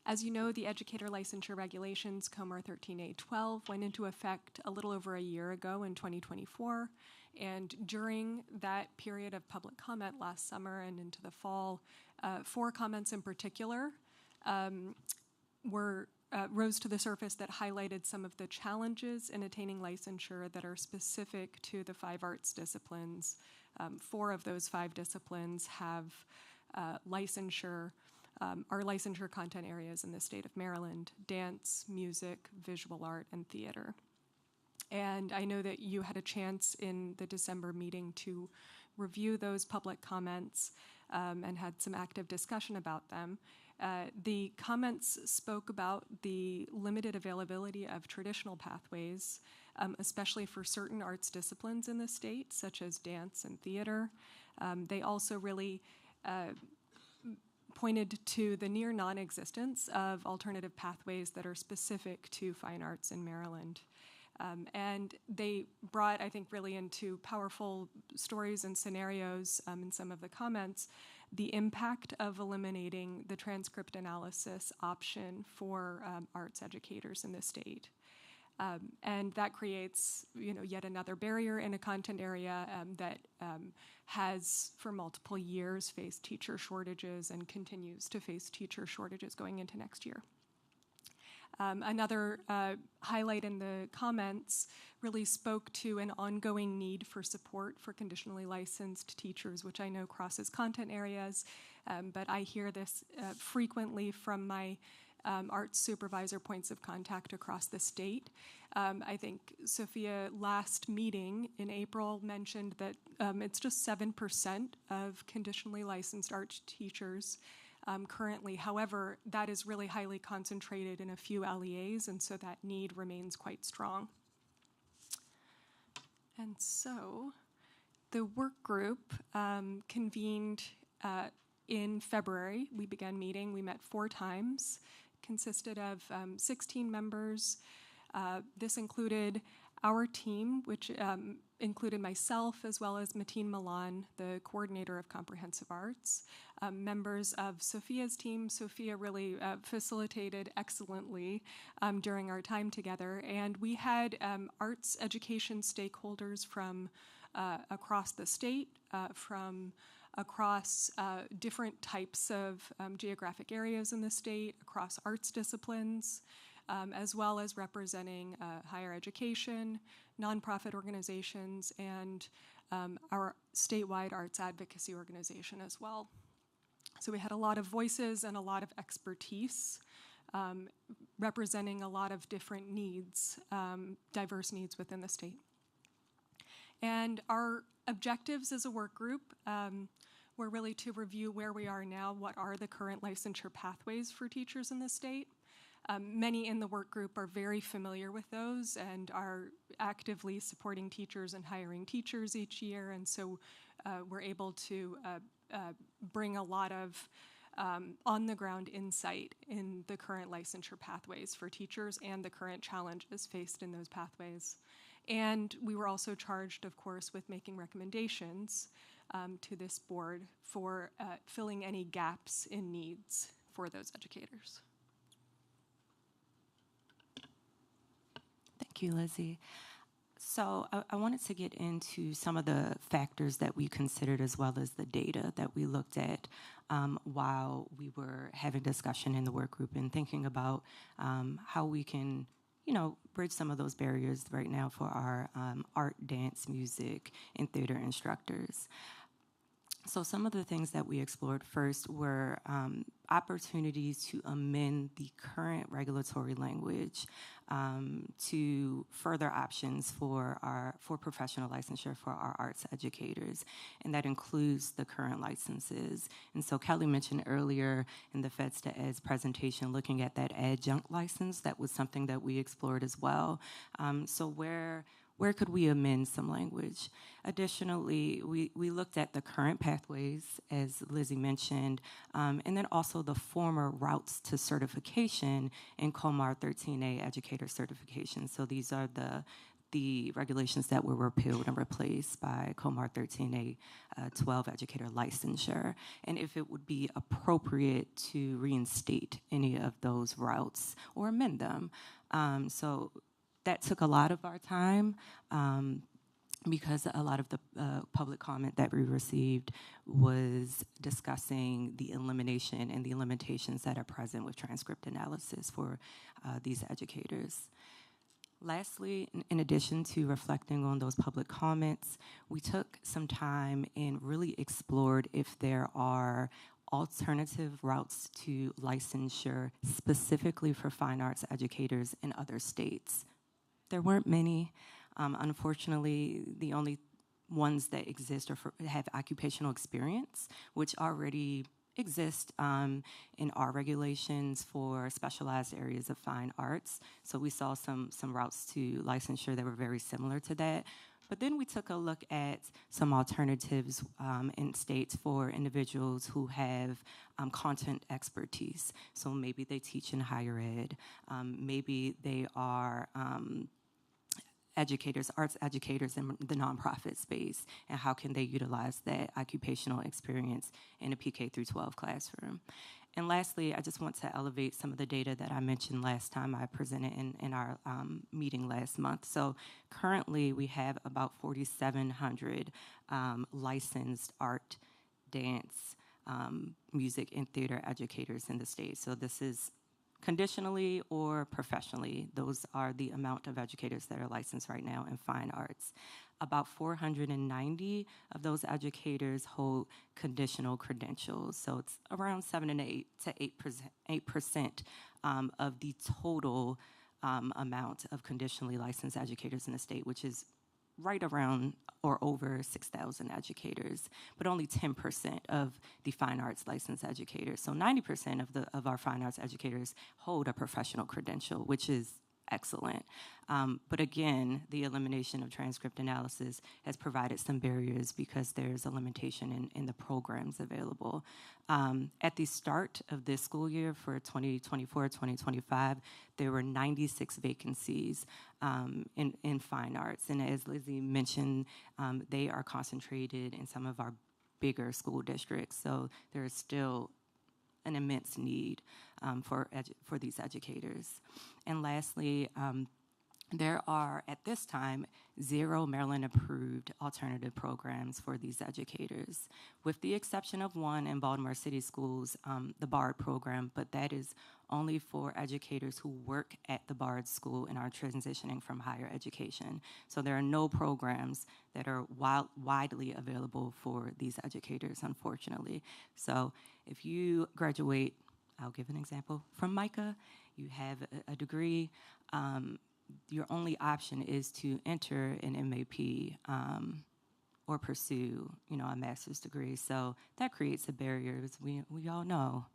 As you know, the educator licensure regulations, COMAR 13A12, went into effect a little over a year ago in 2024. And during that period of public comment last summer and into the fall, 4 comments in particular rose to the surface that highlighted some of the challenges in attaining licensure that are specific to the 5 arts disciplines. 4 of those 5 disciplines have licensure, are licensure content areas in the state of Maryland: dance, music, visual art, and theater. And I know that you had a chance in the December meeting to review those public comments and had some active discussion about them. The comments spoke about the limited availability of traditional pathways, especially for certain arts disciplines in the state, such as dance and theater. They also really pointed to the near non-existence of alternative pathways that are specific to fine arts in Maryland. And they brought, I think, really into powerful stories and scenarios in some of the comments, the impact of eliminating the transcript analysis option for arts educators in the state. And that creates, yet another barrier in a content area that has for multiple years faced teacher shortages and continues to face teacher shortages going into next year. Another highlight in the comments really spoke to an ongoing need for support for conditionally licensed teachers, which I know crosses content areas, but I hear this frequently from my arts supervisor points of contact across the state. I think Sophia last meeting in April mentioned that it's just 7% of conditionally licensed art teachers currently. However, that is really highly concentrated in a few LEAs, and so that need remains quite strong. And so the work group convened in February. We began meeting. We met 4 times, consisted of 16 members. This included our team, which included myself as well as Mateen Milan, the coordinator of comprehensive arts, members of Sophia's team. Sophia really facilitated excellently during our time together, and we had arts education stakeholders from across the state, from across different types of geographic areas in the state, across arts disciplines, as well as representing higher education, nonprofit organizations, and our statewide arts advocacy organization as well. So we had a lot of voices and a lot of expertise representing a lot of different needs, diverse needs within the state. And our objectives as a work group were really to review where we are now, what are the current licensure pathways for teachers in the state. Many in the work group are very familiar with those and are actively supporting teachers and hiring teachers each year, and so we're able to bring a lot of on-the-ground insight in the current licensure pathways for teachers and the current challenges faced in those pathways. And we were also charged, of course, with making recommendations to this board for filling any gaps in needs for those educators. Thank you, Lizzie. So I wanted to get into some of the factors that we considered as well as the data that we looked at while we were having discussion in the work group and thinking about how we can, bridge some of those barriers right now for our art, dance, music, and theater instructors. So some of the things that we explored first were opportunities to amend the current regulatory language to further options for professional licensure for our arts educators, and that includes the current licenses. And so Kelly mentioned earlier in the PSTEB presentation looking at that adjunct license. That was something that we explored as well. So where could we amend some language? Additionally, we looked at the current pathways, as Lizzie mentioned, and then also the former routes to certification in COMAR 13A educator certification. So these are the regulations that were repealed and replaced by COMAR 13A 12 educator licensure, and if it would be appropriate to reinstate any of those routes or amend them. So that took a lot of our time. Because a lot of the public comment that we received was discussing the elimination and the limitations that are present with transcript analysis for these educators. Lastly, in addition to reflecting on those public comments, we took some time and really explored if there are alternative routes to licensure specifically for fine arts educators in other states. There weren't many. Unfortunately, the only ones that exist are have occupational experience, which already exist in our regulations for specialized areas of fine arts. So we saw some routes to licensure that were very similar to that. But then we took a look at some alternatives in states for individuals who have content expertise. So maybe they teach in higher ed, maybe they are educators, arts educators in the nonprofit space, and how can they utilize that occupational experience in a PK through 12 classroom. And lastly, I just want to elevate some of the data that I mentioned last time I presented in our meeting last month. So currently we have about 4,700 licensed art, dance, music, and theater educators in the state. So this is conditionally or professionally. Those are the amount of educators that are licensed right now in fine arts. About 490 of those educators hold conditional credentials. So it's around 7 to 8% of the total amount of conditionally licensed educators in the state, which is right around or over 6,000 educators, but only 10% of the fine arts licensed educators. So 90% of our fine arts educators hold a professional credential, which is excellent. But again, the elimination of transcript analysis has provided some barriers because there's a limitation in the programs available. At the start of this school year for 2024-2025, there were 96 vacancies in fine arts. And as Lizzie mentioned, they are concentrated in some of our bigger school districts. So there is still an immense need for these educators. And lastly, there are, at this time, 0 Maryland-approved alternative programs for these educators, with the exception of one in Baltimore City Schools, the BARD program, but that is only for educators who work at the BARD school and are transitioning from higher education. So there are no programs that are widely available for these educators, unfortunately. So if you graduate, I'll give an example, from Micah, you have a degree, your only option is to enter an MAP or pursue, a master's degree. So that creates a barrier, because we all know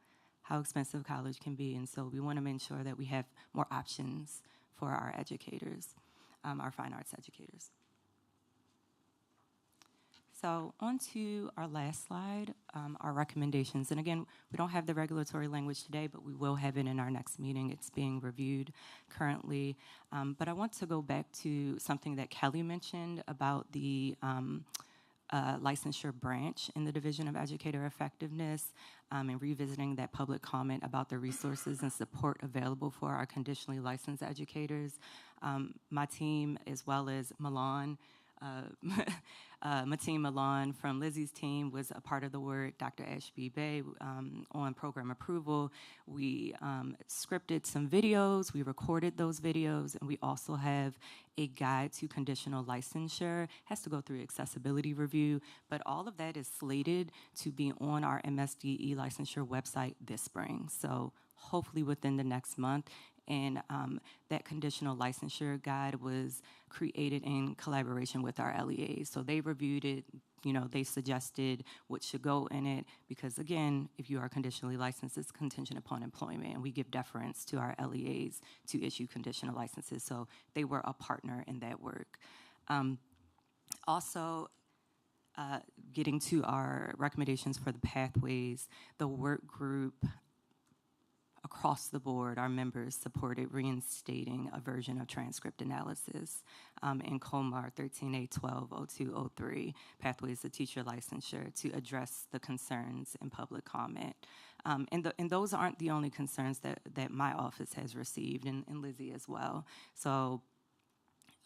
how expensive college can be, and so we want to make sure that we have more options for our educators, our fine arts educators. So on to our last slide, our recommendations. And again, we don't have the regulatory language today, but we will have it in our next meeting. It's being reviewed currently. But I want to go back to something that Kelly mentioned about the licensure branch in the Division of Educator Effectiveness, and revisiting that public comment about the resources and support available for our conditionally licensed educators. My team, as well as Milan, Mateen Milan from Lizzie's team was a part of the work, Dr. Ashby Bay on program approval. We scripted some videos, we recorded those videos, and we also have a guide to conditional licensure. Has to go through accessibility review, but all of that is slated to be on our MSDE licensure website this spring. So hopefully within the next month. And that conditional licensure guide was created in collaboration with our LEAs. So they reviewed it, they suggested what should go in it, because again, if you are conditionally licensed, it's contingent upon employment, and we give deference to our LEAs to issue conditional licenses. So they were a partner in that work. Also, getting to our recommendations for the pathways, the work group across the board, our members supported reinstating a version of transcript analysis in COMAR 13A120203, Pathways to Teacher Licensure, to address the concerns in public comment. And those aren't the only concerns that my office has received, and Lizzie as well. So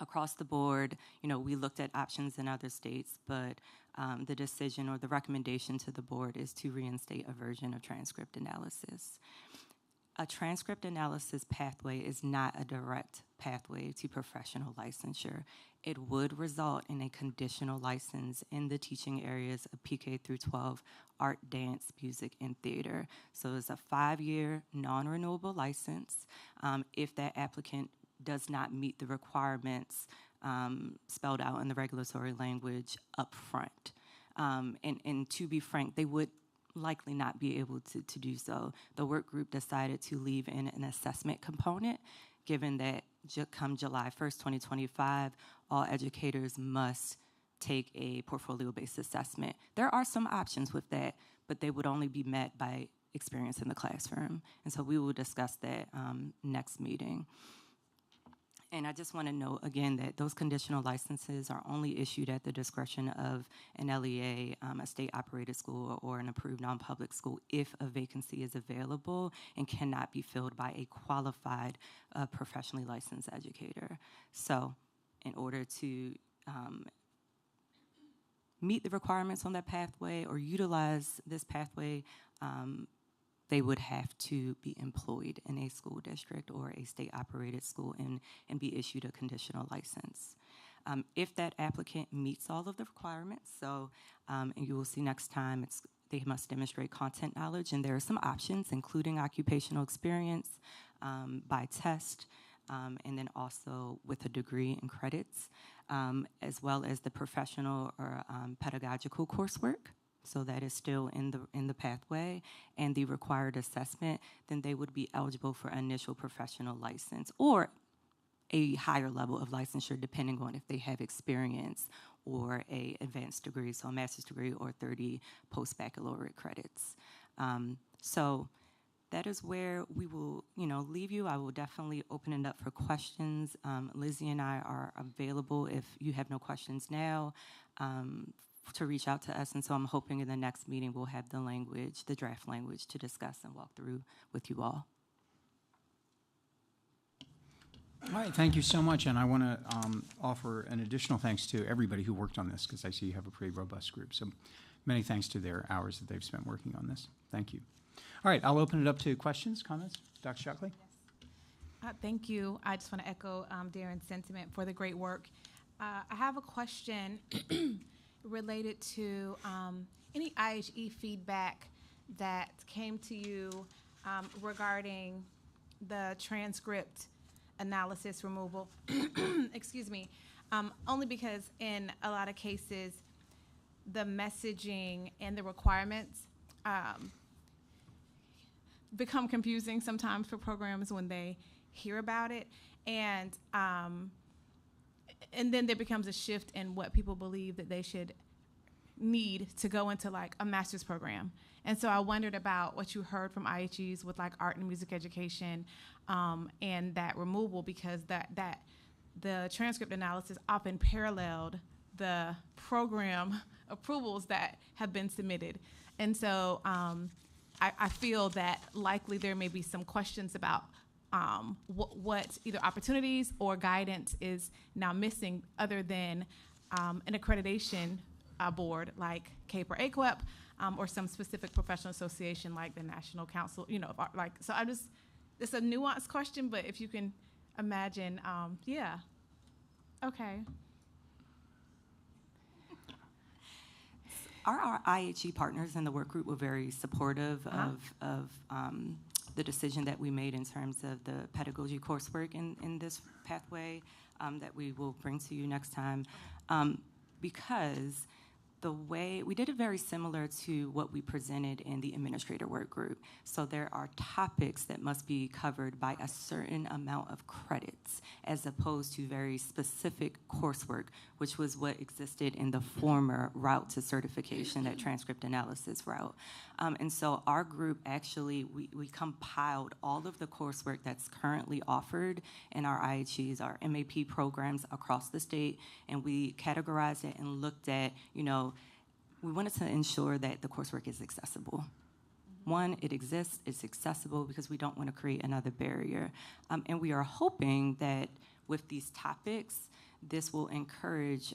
across the board, we looked at options in other states, but the decision or the recommendation to the board is to reinstate a version of transcript analysis. A transcript analysis pathway is not a direct pathway to professional licensure. It would result in a conditional license in the teaching areas of PK through 12, art, dance, music, and theater. So it's a 5-year non-renewable license if that applicant does not meet the requirements spelled out in the regulatory language up front. And to be frank, they would likely not be able to do so. The work group decided to leave in an assessment component, given that come July 1st, 2025, all educators must take a portfolio-based assessment. There are some options with that, but they would only be met by experience in the classroom. And so we will discuss that next meeting. And I just want to note again that those conditional licenses are only issued at the discretion of an LEA, a state-operated school, or an approved non-public school if a vacancy is available and cannot be filled by a qualified professionally licensed educator. So in order to meet the requirements on that pathway or utilize this pathway, they would have to be employed in a school district or a state-operated school and be issued a conditional license. If that applicant meets all of the requirements, so and you will see next time, they must demonstrate content knowledge, and there are some options, including occupational experience by test, and then also with a degree and credits, as well as the professional or pedagogical coursework. So that is still in the pathway, and the required assessment, then they would be eligible for initial professional license or a higher level of licensure depending on if they have experience or a advanced degree, so a master's degree or 30 post-baccalaureate credits. So that is where we will, leave you. I will definitely open it up for questions. Lizzie and I are available if you have no questions now. To reach out to us, and so I'm hoping in the next meeting we'll have the draft language to discuss and walk through with you all. All right, thank you so much, and I want to offer an additional thanks to everybody who worked on this, because I see you have a pretty robust group, so many thanks to their hours that they've spent working on this. Thank you. All right, I'll open it up to questions, comments. Dr. Shockley? Thank you. I just want to echo Darren's sentiment for the great work. I have a question related to any IHE feedback that came to you regarding the transcript analysis removal. Excuse me. Only because in a lot of cases, the messaging and the requirements become confusing sometimes for programs when they hear about it. And then there becomes a shift in what people believe that they should need to go into like a master's program. And so I wondered about what you heard from IHEs with like art and music education and that removal, because that the transcript analysis often paralleled the program approvals that have been submitted. And so I feel that likely there may be some questions about what either opportunities or guidance is now missing other than an accreditation board like CAPE or AQUEP or some specific professional association like the National Council, it's a nuanced question, but if you can imagine, yeah. Okay. Our IHE partners in the work group were very supportive of the decision that we made in terms of the pedagogy coursework in this pathway that we will bring to you next time, because the way we did it very similar to what we presented in the administrator work group. So there are topics that must be covered by a certain amount of credits, as opposed to very specific coursework, which was what existed in the former route to certification, that transcript analysis route. And so our group actually, we compiled all of the coursework that's currently offered in our IHEs, our MAP programs across the state, and we categorized it and looked at, we wanted to ensure that the coursework is accessible. One, it exists, it's accessible because we don't want to create another barrier. And we are hoping that with these topics, this will encourage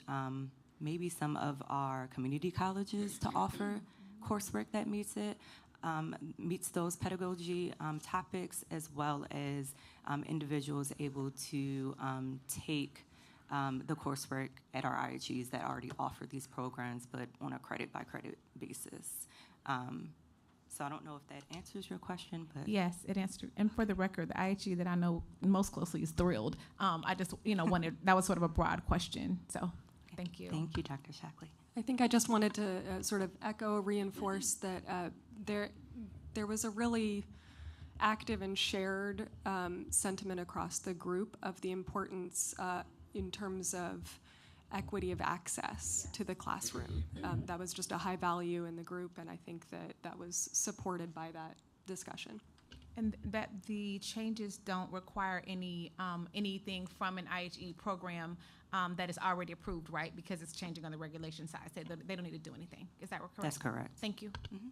maybe some of our community colleges to offer coursework that meets those pedagogy topics, as well as individuals able to take the coursework at our IHEs that already offer these programs, but on a credit-by-credit basis. So I don't know if that answers your question, but... Yes, it answered. And for the record, the IHE that I know most closely is Thrilled. I just, wanted, that was sort of a broad question, so thank you. Thank you, Dr. Shackley. I think I just wanted to sort of reinforce that there was a really active and shared sentiment across the group of the importance in terms of equity of access to the classroom. That was just a high value in the group, and I think that was supported by that discussion. And that the changes don't require anything from an IHE program that is already approved, right? Because it's changing on the regulation side. So they don't need to do anything. Is that correct? That's correct. Thank you. Mm-hmm.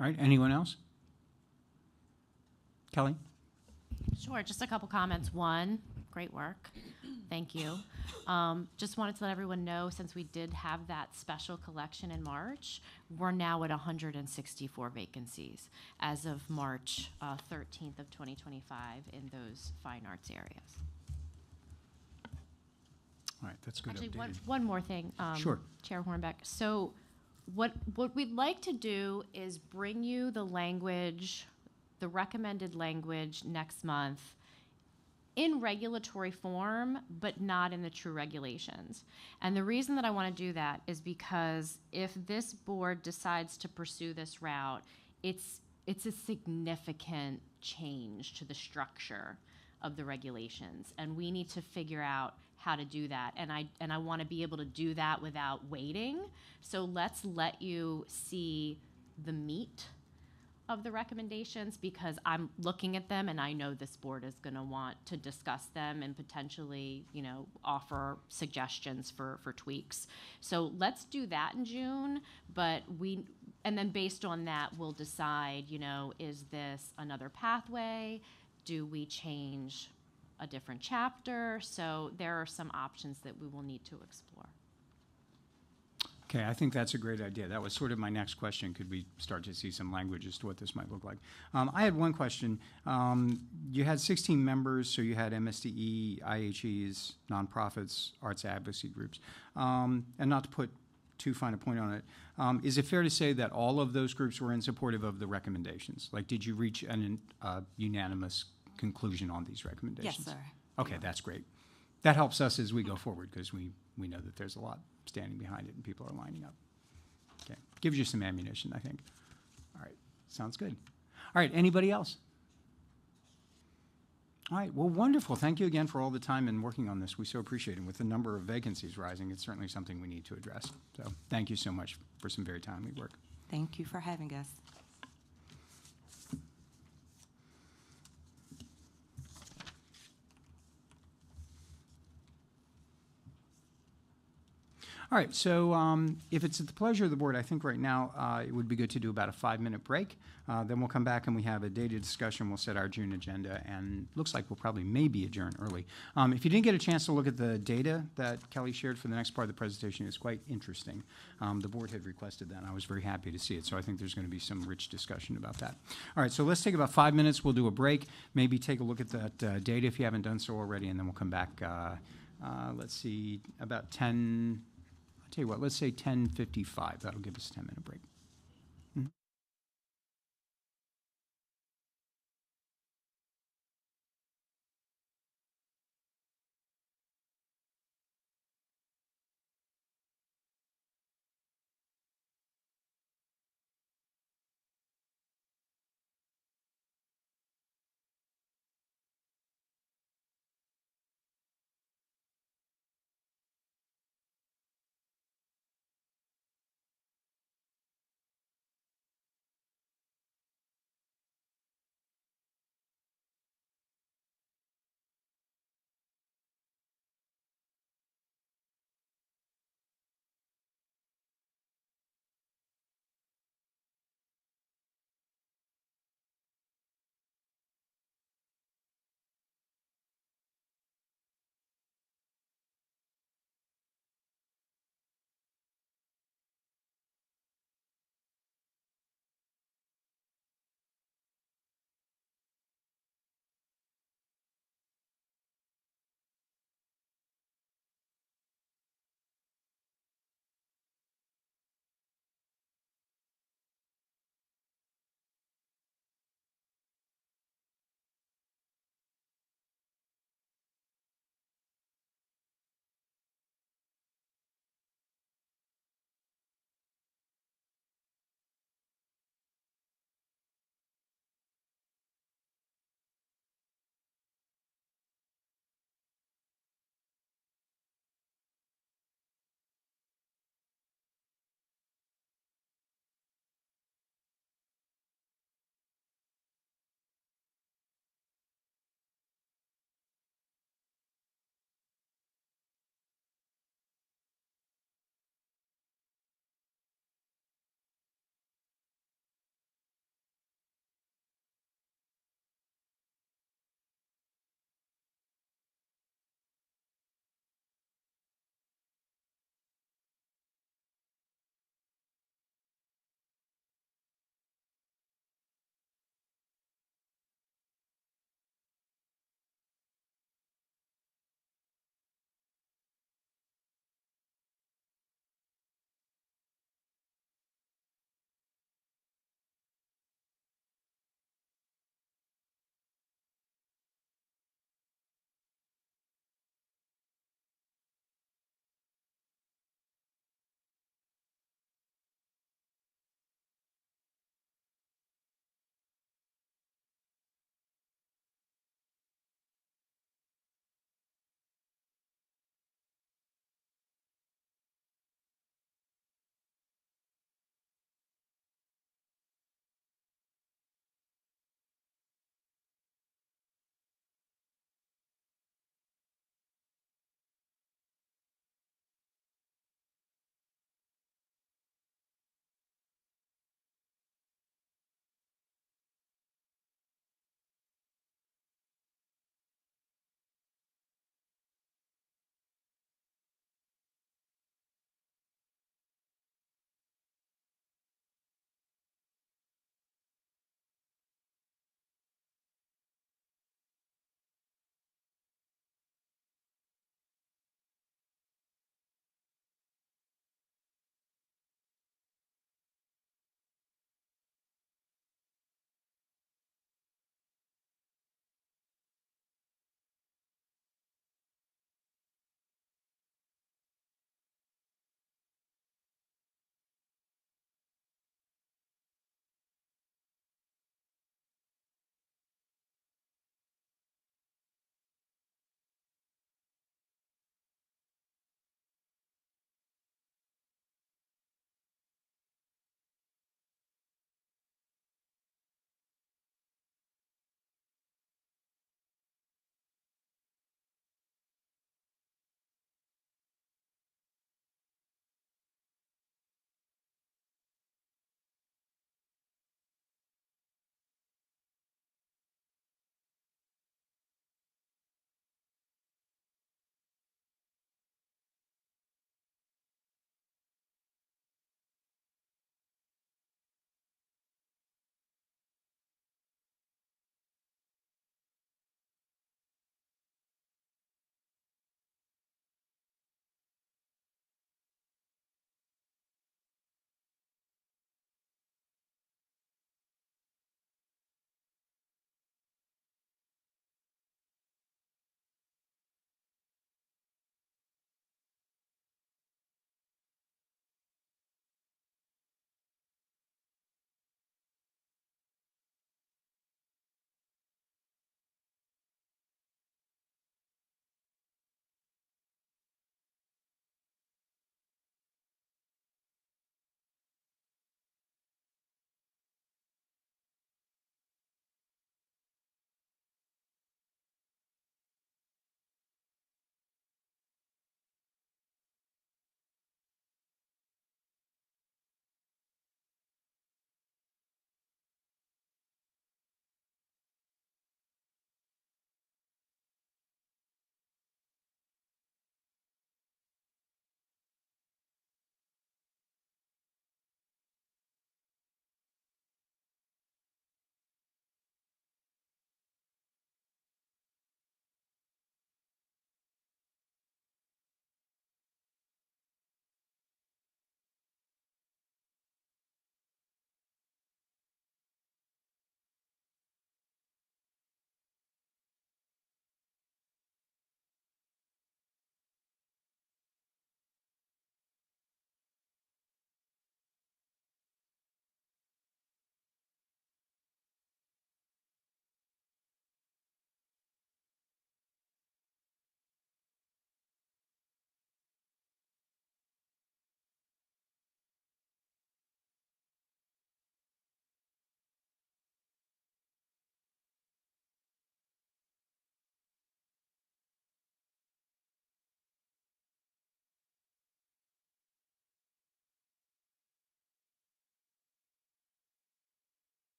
All right, anyone else? Kelly? Sure, just a couple comments. One, great work. Thank you. Just wanted to let everyone know, since we did have that special collection in March, we're now at 164 vacancies as of March 13th of 2025 in those fine arts areas. All right, that's good. Actually, updated. one more thing, Sure. Chair Hornbeck. So what we'd like to do is bring you the language, the recommended language next month in regulatory form, but not in the true regulations. And the reason that I want to do that is because if this board decides to pursue this route, it's a significant change to the structure of the regulations, and we need to figure out how to do that. And I want to be able to do that without waiting. So let's let you see the meat of the recommendations, because I'm looking at them and I know this board is going to want to discuss them and potentially, offer suggestions for tweaks. So let's do that in June, and then based on that, we'll decide, is this another pathway? Do we change a different chapter? So there are some options that we will need to explore. Okay, I think that's a great idea. That was sort of my next question. Could we start to see some language as to what this might look like? I had one question. You had 16 members, so you had MSDE, IHEs, nonprofits, arts advocacy groups. And not to put too fine a point on it, is it fair to say that all of those groups were in supportive of the recommendations? Like, did you reach a unanimous conclusion on these recommendations? Yes, sir. Okay, that's great. That helps us as we go forward, because we know that there's a lot standing behind it and people are lining up. Okay, gives you some ammunition, I think. All right, sounds good. All right, anybody else? All right, well, wonderful. Thank you again for all the time and working on this. We so appreciate it. With the number of vacancies rising, it's certainly something we need to address. So thank you so much for some very timely work. Thank you for having us. All right, so if it's at the pleasure of the board, I think right now it would be good to do about a 5-minute break. Then we'll come back and we have a data discussion. We'll set our June agenda, and looks like we'll probably maybe adjourn early. If you didn't get a chance to look at the data that Kelly shared for the next part of the presentation, it's quite interesting. The board had requested that, and I was very happy to see it. So I think there's going to be some rich discussion about that. All right, so let's take about 5 minutes. We'll do a break. Maybe take a look at that data if you haven't done so already, and then we'll come back, let's see, about 10... I'll tell you what, let's say 10:55. That'll give us a 10-minute break.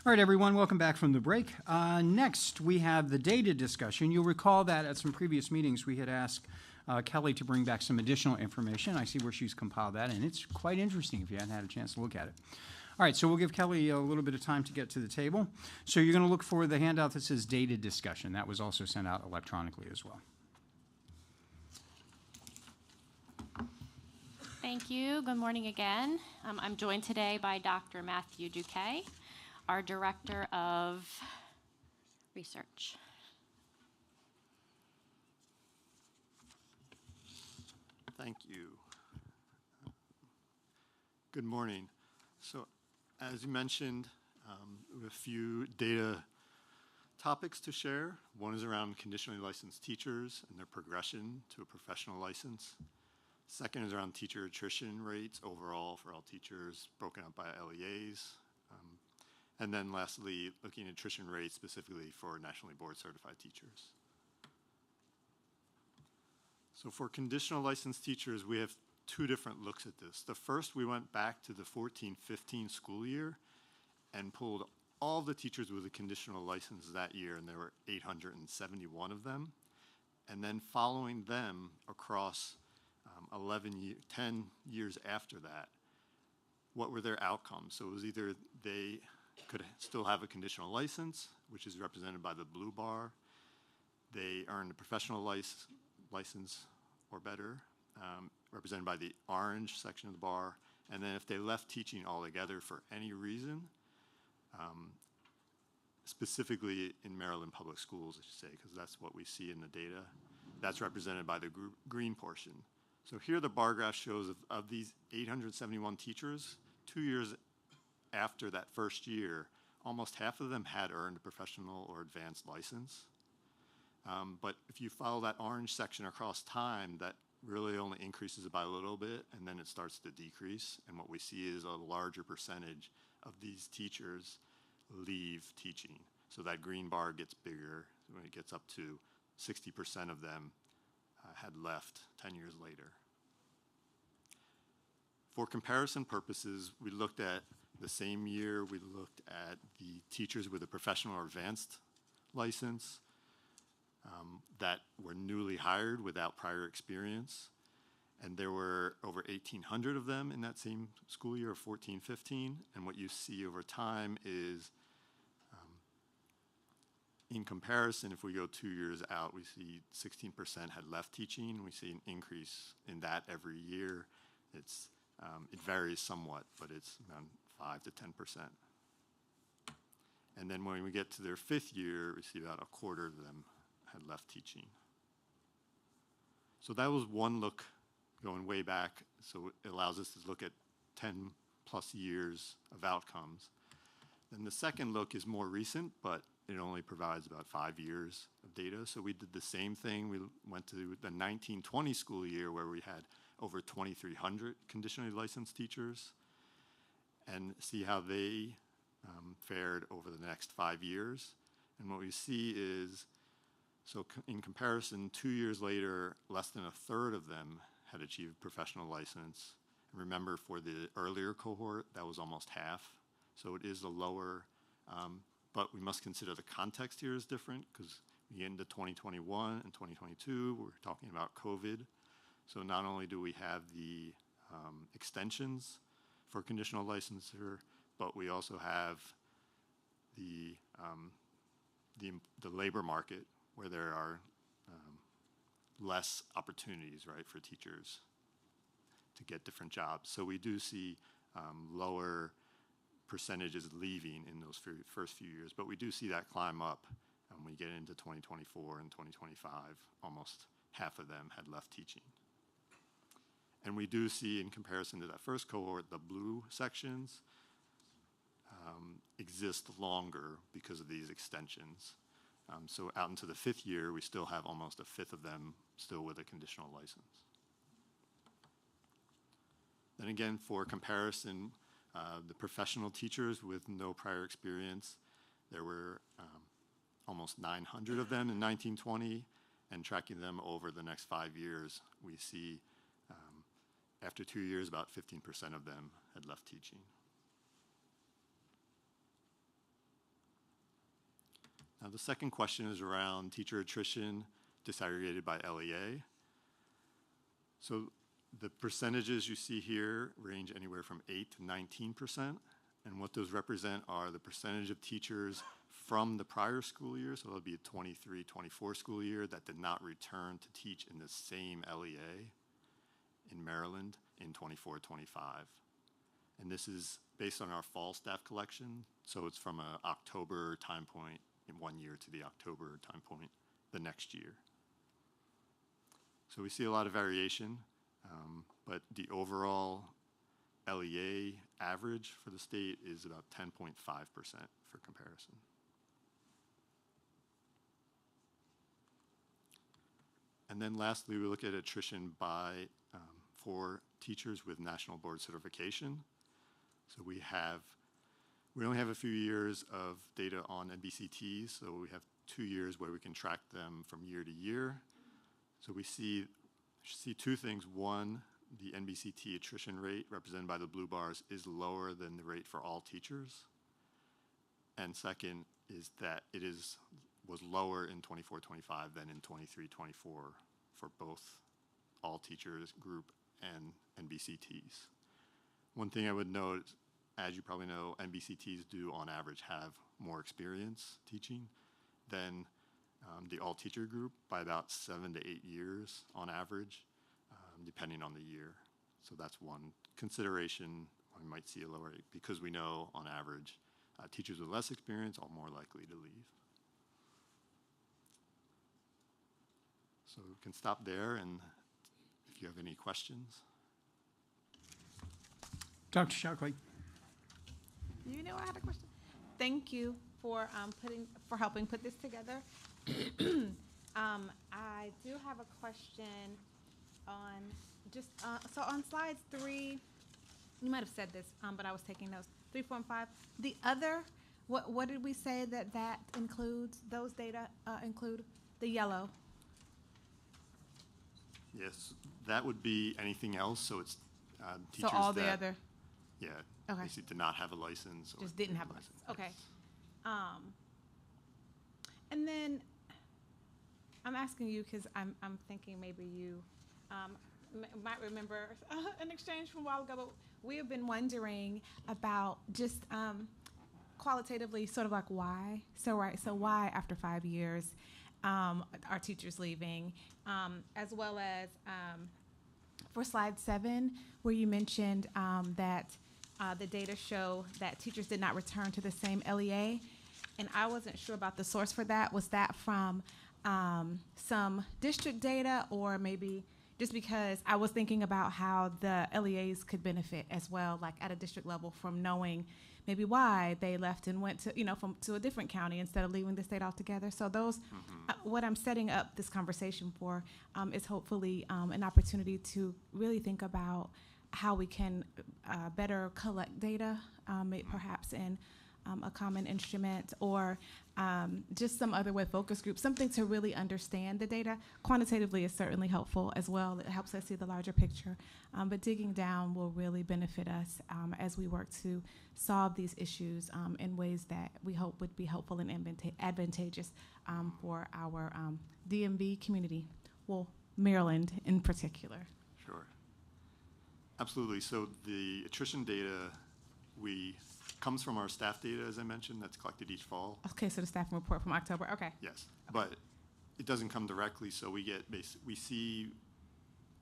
All right, everyone, welcome back from the break. Next, we have the data discussion. You'll recall that at some previous meetings, we had asked Kelly to bring back some additional information. I see where she's compiled that, and it's quite interesting if you hadn't had a chance to look at it. All right, so we'll give Kelly a little bit of time to get to the table. So you're going to look for the handout that says data discussion. That was also sent out electronically as well. Thank you. Good morning again. I'm joined today by Dr. Matthew Duque, our Director of Research. Thank you. Good morning. So, as you mentioned, we have a few data topics to share. One is around conditionally licensed teachers and their progression to a professional license. Second is around teacher attrition rates overall for all teachers, broken up by LEAs. And then lastly, looking at attrition rates specifically for nationally board certified teachers. So for conditional licensed teachers, we have two different looks at this. The first, we went back to the 14-15 school year and pulled all the teachers with a conditional license that year, and there were 871 of them. And then following them across 10 years after that, what were their outcomes? So it was either they could still have a conditional license, which is represented by the blue bar. They earned a professional license or better, represented by the orange section of the bar. And then if they left teaching altogether for any reason, specifically in Maryland public schools, I should say, because that's what we see in the data, that's represented by the green portion. So here the bar graph shows of these 871 teachers, 2 years after that first year, almost half of them had earned a professional or advanced license. But if you follow that orange section across time, that really only increases by a little bit, and then it starts to decrease. And what we see is a larger percentage of these teachers leave teaching. So that green bar gets bigger when it gets up to 60% of them had left 10 years later. For comparison purposes, we looked at the same year, we looked at the teachers with a professional or advanced license that were newly hired without prior experience. And there were over 1,800 of them in that same school year of 14-15. And what you see over time is, in comparison, if we go 2 years out, we see 16% had left teaching. We see an increase in that every year. It varies somewhat, but it's around 5 to 10%. And then when we get to their fifth year, we see about a quarter of them had left teaching. So that was one look going way back. So it allows us to look at 10 plus years of outcomes. Then the second look is more recent, but it only provides about 5 years of data. So we did the same thing. We went to the 1920 school year where we had over 2,300 conditionally licensed teachers and see how they fared over the next 5 years. And what we see is, so in comparison, 2 years later, less than a third of them had achieved professional license. And remember, for the earlier cohort, that was almost half. So it is a lower, but we must consider the context here is different because we get into 2021 and 2022, we're talking about COVID. So not only do we have the extensions for conditional licensure, but we also have the labor market where there are less opportunities, right, for teachers to get different jobs. So we do see lower percentages leaving in those first few years, but we do see that climb up when we get into 2024 and 2025. Almost half of them had left teaching. And we do see, in comparison to that first cohort, the blue sections exist longer because of these extensions. So out into the fifth year, we still have almost a fifth of them still with a conditional license. Then again, for comparison, the professional teachers with no prior experience, there were almost 900 of them in 1920, and tracking them over the next 5 years, we see after 2 years, about 15% of them had left teaching. The second question is around teacher attrition disaggregated by LEA. So the percentages you see here range anywhere from 8 to 19%. And what those represent are the percentage of teachers from the prior school year, so that'll be a 23-24 school year, that did not return to teach in the same LEA in Maryland in 24-25. And this is based on our fall staff collection, so it's from an October time point in 1 year to the October time point the next year. So we see a lot of variation, but the overall LEA average for the state is about 10.5% for comparison. And then lastly, we look at attrition by for teachers with national board certification. So we only have a few years of data on NBCTs, so we have 2 years where we can track them from year to year. So we see two things. One, the NBCT attrition rate represented by the blue bars is lower than the rate for all teachers. And second is that it was lower in 24-25 than in 23-24 for both all teachers group and NBCTs. One thing I would note, as you probably know, NBCTs do on average have more experience teaching than the all teacher group by about 7 to 8 years on average, depending on the year. So that's one consideration. We might see a lower rate because we know on average teachers with less experience are more likely to leave. So we can stop there, and if you have any questions. Dr. Shockley. You know I had a question. Thank you for helping put this together. I do have a question on just so on slides 3. You might have said this, but I was taking notes. 3, 4, and 5. The other, what did we say that includes? Those data include the yellow. Yes, that would be anything else. So it's teachers so all that, the other. Yeah. Okay. Basically did not have a license. Or Just didn't have a license. Okay. Yes. And then I'm asking you because I'm thinking maybe you might remember an exchange from a while ago, but we have been wondering about just qualitatively sort of like why. So why after 5 years are teachers leaving, as well as for slide 7 where you mentioned that the data show that teachers did not return to the same LEA, and I wasn't sure about the source for that. Was that from some district data, or maybe just because I was thinking about how the LEAs could benefit as well, like at a district level, from knowing maybe why they left and went to, to a different county instead of leaving the state altogether. So those, what I'm setting up this conversation for is hopefully an opportunity to really think about how we can better collect data, perhaps in a common instrument, or just some other way, focus group, something to really understand the data. Quantitatively is certainly helpful as well. It helps us see the larger picture. But digging down will really benefit us as we work to solve these issues in ways that we hope would be helpful and advantageous for our DMV community, well, Maryland in particular. Sure. Absolutely. So the attrition data comes from our staff data, as I mentioned, that's collected each fall. Okay, so the staff report from October. Okay. Yes, but it doesn't come directly. So we see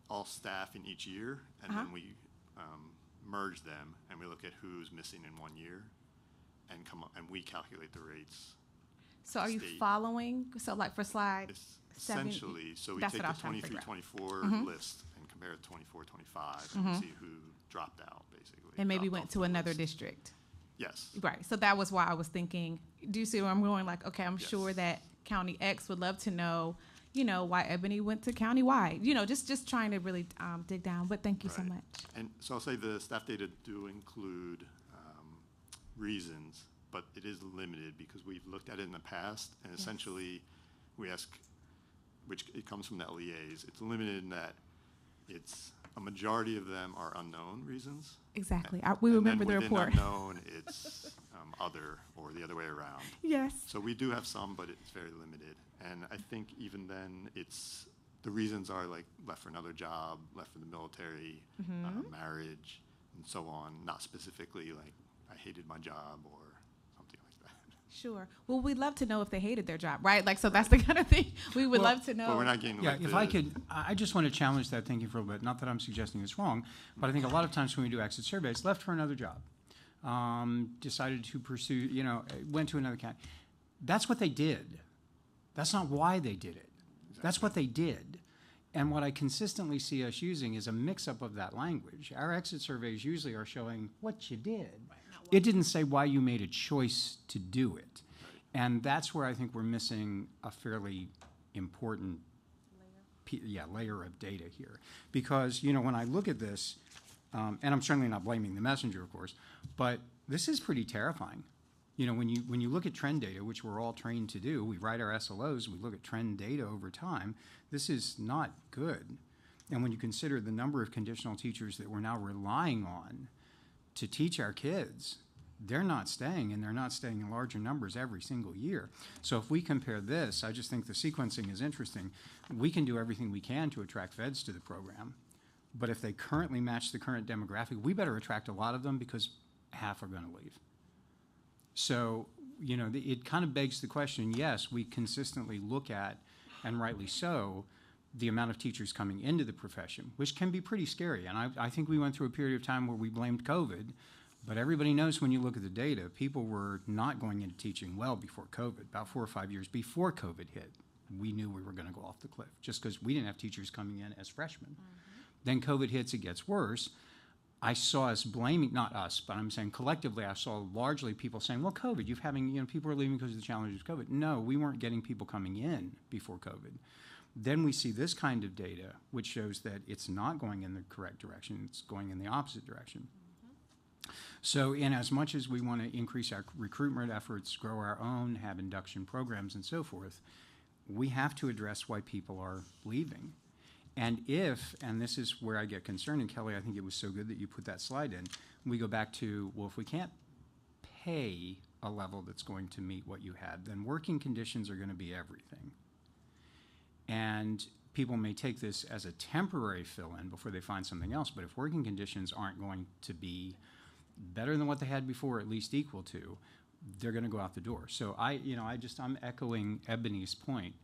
all staff in each year, and then we merge them, and we look at who's missing in 1 year, and we calculate the rates. So are you following? So like for slide essentially, so we take the 23-24 list and compare it to 24-25, and we see who dropped out, basically. And maybe went to another district. Yes. Right. So that was why I was thinking, do you see where I'm going? Like, okay, I'm sure that County X would love to know, why Ebony went to County Y. Just trying to really dig down. But thank you so much. And so I'll say the staff data do include reasons, but it is limited because we've looked at it in the past, and essentially we ask, which it comes from the LEAs. It's limited in that it's a majority of them are unknown reasons. Exactly. And- We and remember then the within report. unknown, it's other or the other way around. Yes. So we do have some, but it's very limited. And I think even then, it's the reasons are like left for another job, left for the military, marriage, and so on. Not specifically like I hated my job or something like that. Sure. Well, we'd love to know if they hated their job, right? Like, so that's the kind of thing we would love to know. But we're not getting Yeah, like if I could, I just want to challenge that thinking for a little bit. Not that I'm suggesting it's wrong, but I think a lot of times when we do exit surveys, left for another job, decided to pursue, went to another county. That's what they did. That's not why they did it. That's what they did. And what I consistently see us using is a mix-up of that language. Our exit surveys usually are showing what you did. It didn't say why you made a choice to do it. And that's where I think we're missing a fairly important layer of data here. Because, when I look at this, and I'm certainly not blaming the messenger, of course, but this is pretty terrifying. When you look at trend data, which we're all trained to do, we write our SLOs, we look at trend data over time, this is not good. And when you consider the number of conditional teachers that we're now relying on to teach our kids, they're not staying, and they're not staying in larger numbers every single year. So if we compare this, I just think the sequencing is interesting. We can do everything we can to attract feds to the program, but if they currently match the current demographic, we better attract a lot of them because half are going to leave. So, it kind of begs the question, yes, we consistently look at, and rightly so, the amount of teachers coming into the profession, which can be pretty scary. And I think we went through a period of time where we blamed COVID, but everybody knows when you look at the data, people were not going into teaching well before COVID. About 4 or 5 years before COVID hit, we knew we were going to go off the cliff just because we didn't have teachers coming in as freshmen. Then COVID hits, it gets worse. I saw us blaming, not us, but I'm saying collectively, I saw largely people saying, well, COVID, people are leaving because of the challenges of COVID. No, we weren't getting people coming in before COVID. Then we see this kind of data, which shows that it's not going in the correct direction, it's going in the opposite direction. So in as much as we want to increase our recruitment efforts, grow our own, have induction programs and so forth, we have to address why people are leaving. And this is where I get concerned, and Kelly, I think it was so good that you put that slide in, we go back to, well, if we can't pay a level that's going to meet what you had, then working conditions are going to be everything. And people may take this as a temporary fill-in before they find something else, but if working conditions aren't going to be better than what they had before, at least equal to, they're going to go out the door. So I'm echoing Ebony's point.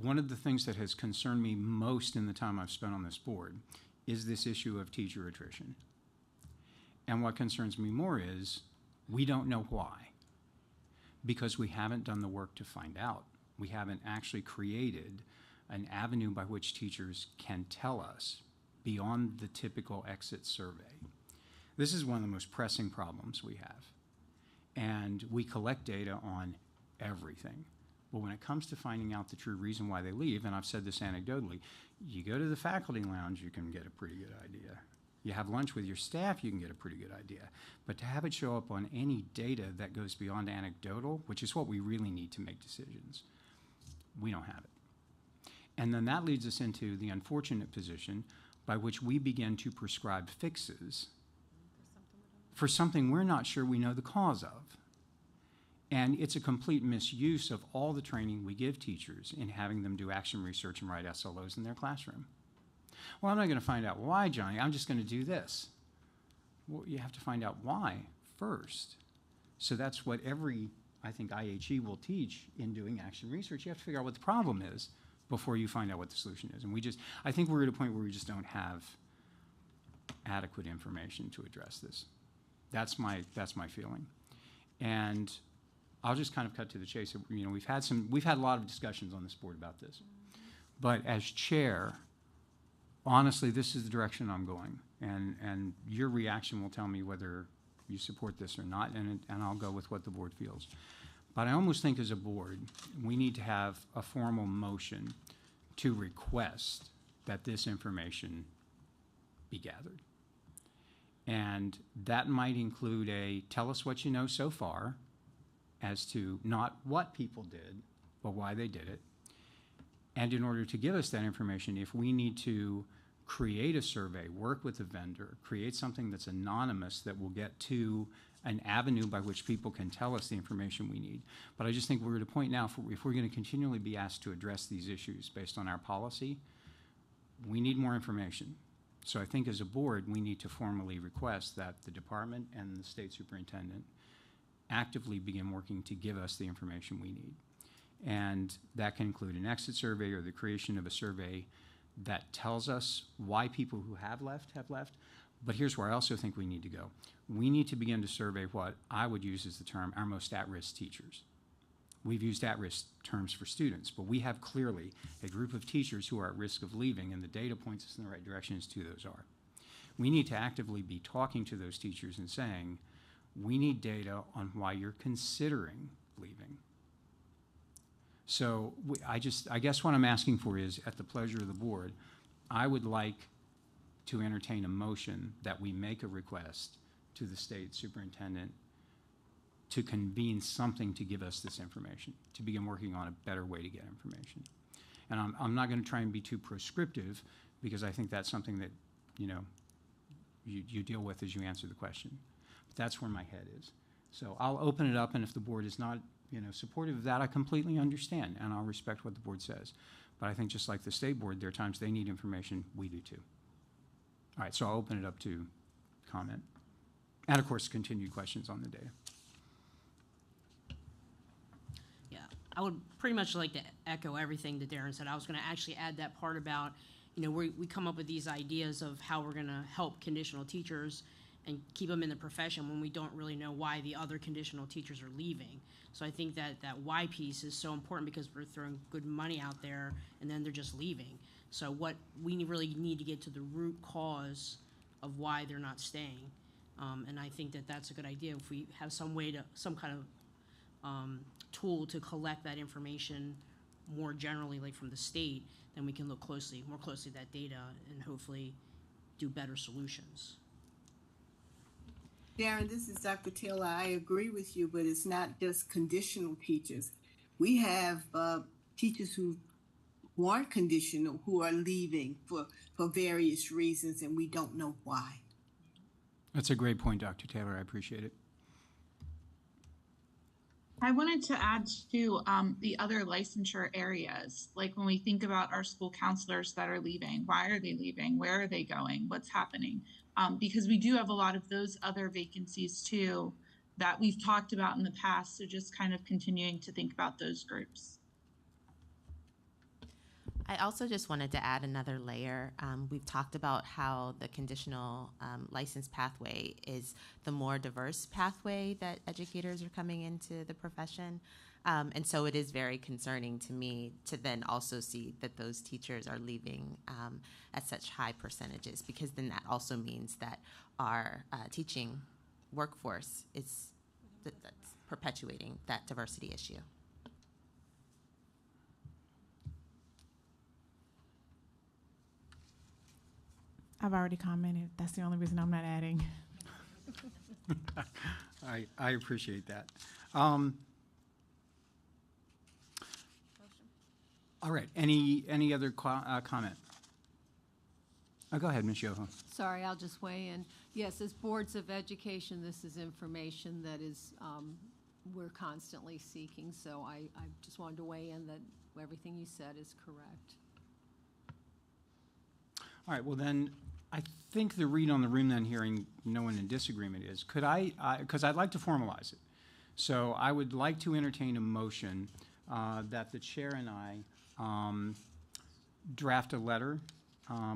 One of the things that has concerned me most in the time I've spent on this board is this issue of teacher attrition. And what concerns me more is we don't know why, because we haven't done the work to find out. We haven't actually created an avenue by which teachers can tell us beyond the typical exit survey. This is one of the most pressing problems we have. And we collect data on everything. But when it comes to finding out the true reason why they leave, and I've said this anecdotally, you go to the faculty lounge, you can get a pretty good idea. You have lunch with your staff, you can get a pretty good idea. But to have it show up on any data that goes beyond anecdotal, which is what we really need to make decisions, we don't have it. And then that leads us into the unfortunate position by which we begin to prescribe fixes for something we're not sure we know the cause of. And it's a complete misuse of all the training we give teachers in having them do action research and write SLOs in their classroom. Well, I'm not going to find out why, Johnny. I'm just going to do this. Well, you have to find out why first. So that's what every, I think, IHE will teach in doing action research. You have to figure out what the problem is before you find out what the solution is. And I think we're at a point where we just don't have adequate information to address this. That's my feeling. And I'll just kind of cut to the chase. We've had a lot of discussions on this board about this. But as chair, honestly, this is the direction I'm going. And your reaction will tell me whether you support this or not, and I'll go with what the board feels. But I almost think as a board, we need to have a formal motion to request that this information be gathered. And that might include tell us what you know so far as to not what people did, but why they did it. And in order to give us that information, if we need to create a survey, work with a vendor, create something that's anonymous that will get to an avenue by which people can tell us the information we need. But I just think we're at a point now, if we're going to continually be asked to address these issues based on our policy, we need more information. So I think as a board, we need to formally request that the department and the state superintendent actively begin working to give us the information we need. And that can include an exit survey or the creation of a survey that tells us why people who have left. But here's where I also think we need to go. We need to begin to survey what I would use as the term our most at-risk teachers. We've used at-risk terms for students, but we have clearly a group of teachers who are at risk of leaving, and the data points us in the right direction as to who those are. We need to actively be talking to those teachers and saying, we need data on why you're considering leaving. So I guess what I'm asking for is, at the pleasure of the board, I would like to entertain a motion that we make a request to the state superintendent to convene something to give us this information, to begin working on a better way to get information. And I'm not going to try and be too prescriptive, because I think that's something that, you deal with as you answer the question. But that's where my head is. So I'll open it up, and if the board is not supportive of that, I completely understand, and I'll respect what the board says. But I think just like the state board, there are times they need information, we do too. All right, so I'll open it up to comment. And of course, continued questions on the data. Yeah, I would pretty much like to echo everything that Darren said. I was gonna actually add that part about, we come up with these ideas of how we're gonna help conditional teachers and keep them in the profession when we don't really know why the other conditional teachers are leaving. So I think that why piece is so important, because we're throwing good money out there and then they're just leaving. So what we really need to get to the root cause of why they're not staying. And I think that that's a good idea. If we have some kind of tool to collect that information more generally, like from the state, then we can look more closely at that data and hopefully do better solutions. Darren, this is Dr. Taylor. I agree with you, but it's not just conditional teachers. We have teachers who aren't conditional who are leaving for various reasons, and we don't know why. That's a great point, Dr. Taylor. I appreciate it. I wanted to add to the other licensure areas, like when we think about our school counselors that are leaving, why are they leaving? Where are they going? What's happening? Because we do have a lot of those other vacancies too that we've talked about in the past. So just kind of continuing to think about those groups. I also just wanted to add another layer. We've talked about how the conditional license pathway is the more diverse pathway that educators are coming into the profession. And so it is very concerning to me to then also see that those teachers are leaving at such high percentages, because then that also means that our teaching workforce is that's perpetuating that diversity issue. I've already commented. That's the only reason I'm not adding. I appreciate that. All right. Any other comment? Oh, go ahead, Ms. Yoho. Sorry, I'll just weigh in. Yes, as boards of education, this is information that is we're constantly seeking. So I just wanted to weigh in that everything you said is correct. All right, well then, I think the read on the room then, hearing no one in disagreement, is, could because I'd like to formalize it. So I would like to entertain a motion that the chair and I draft a letter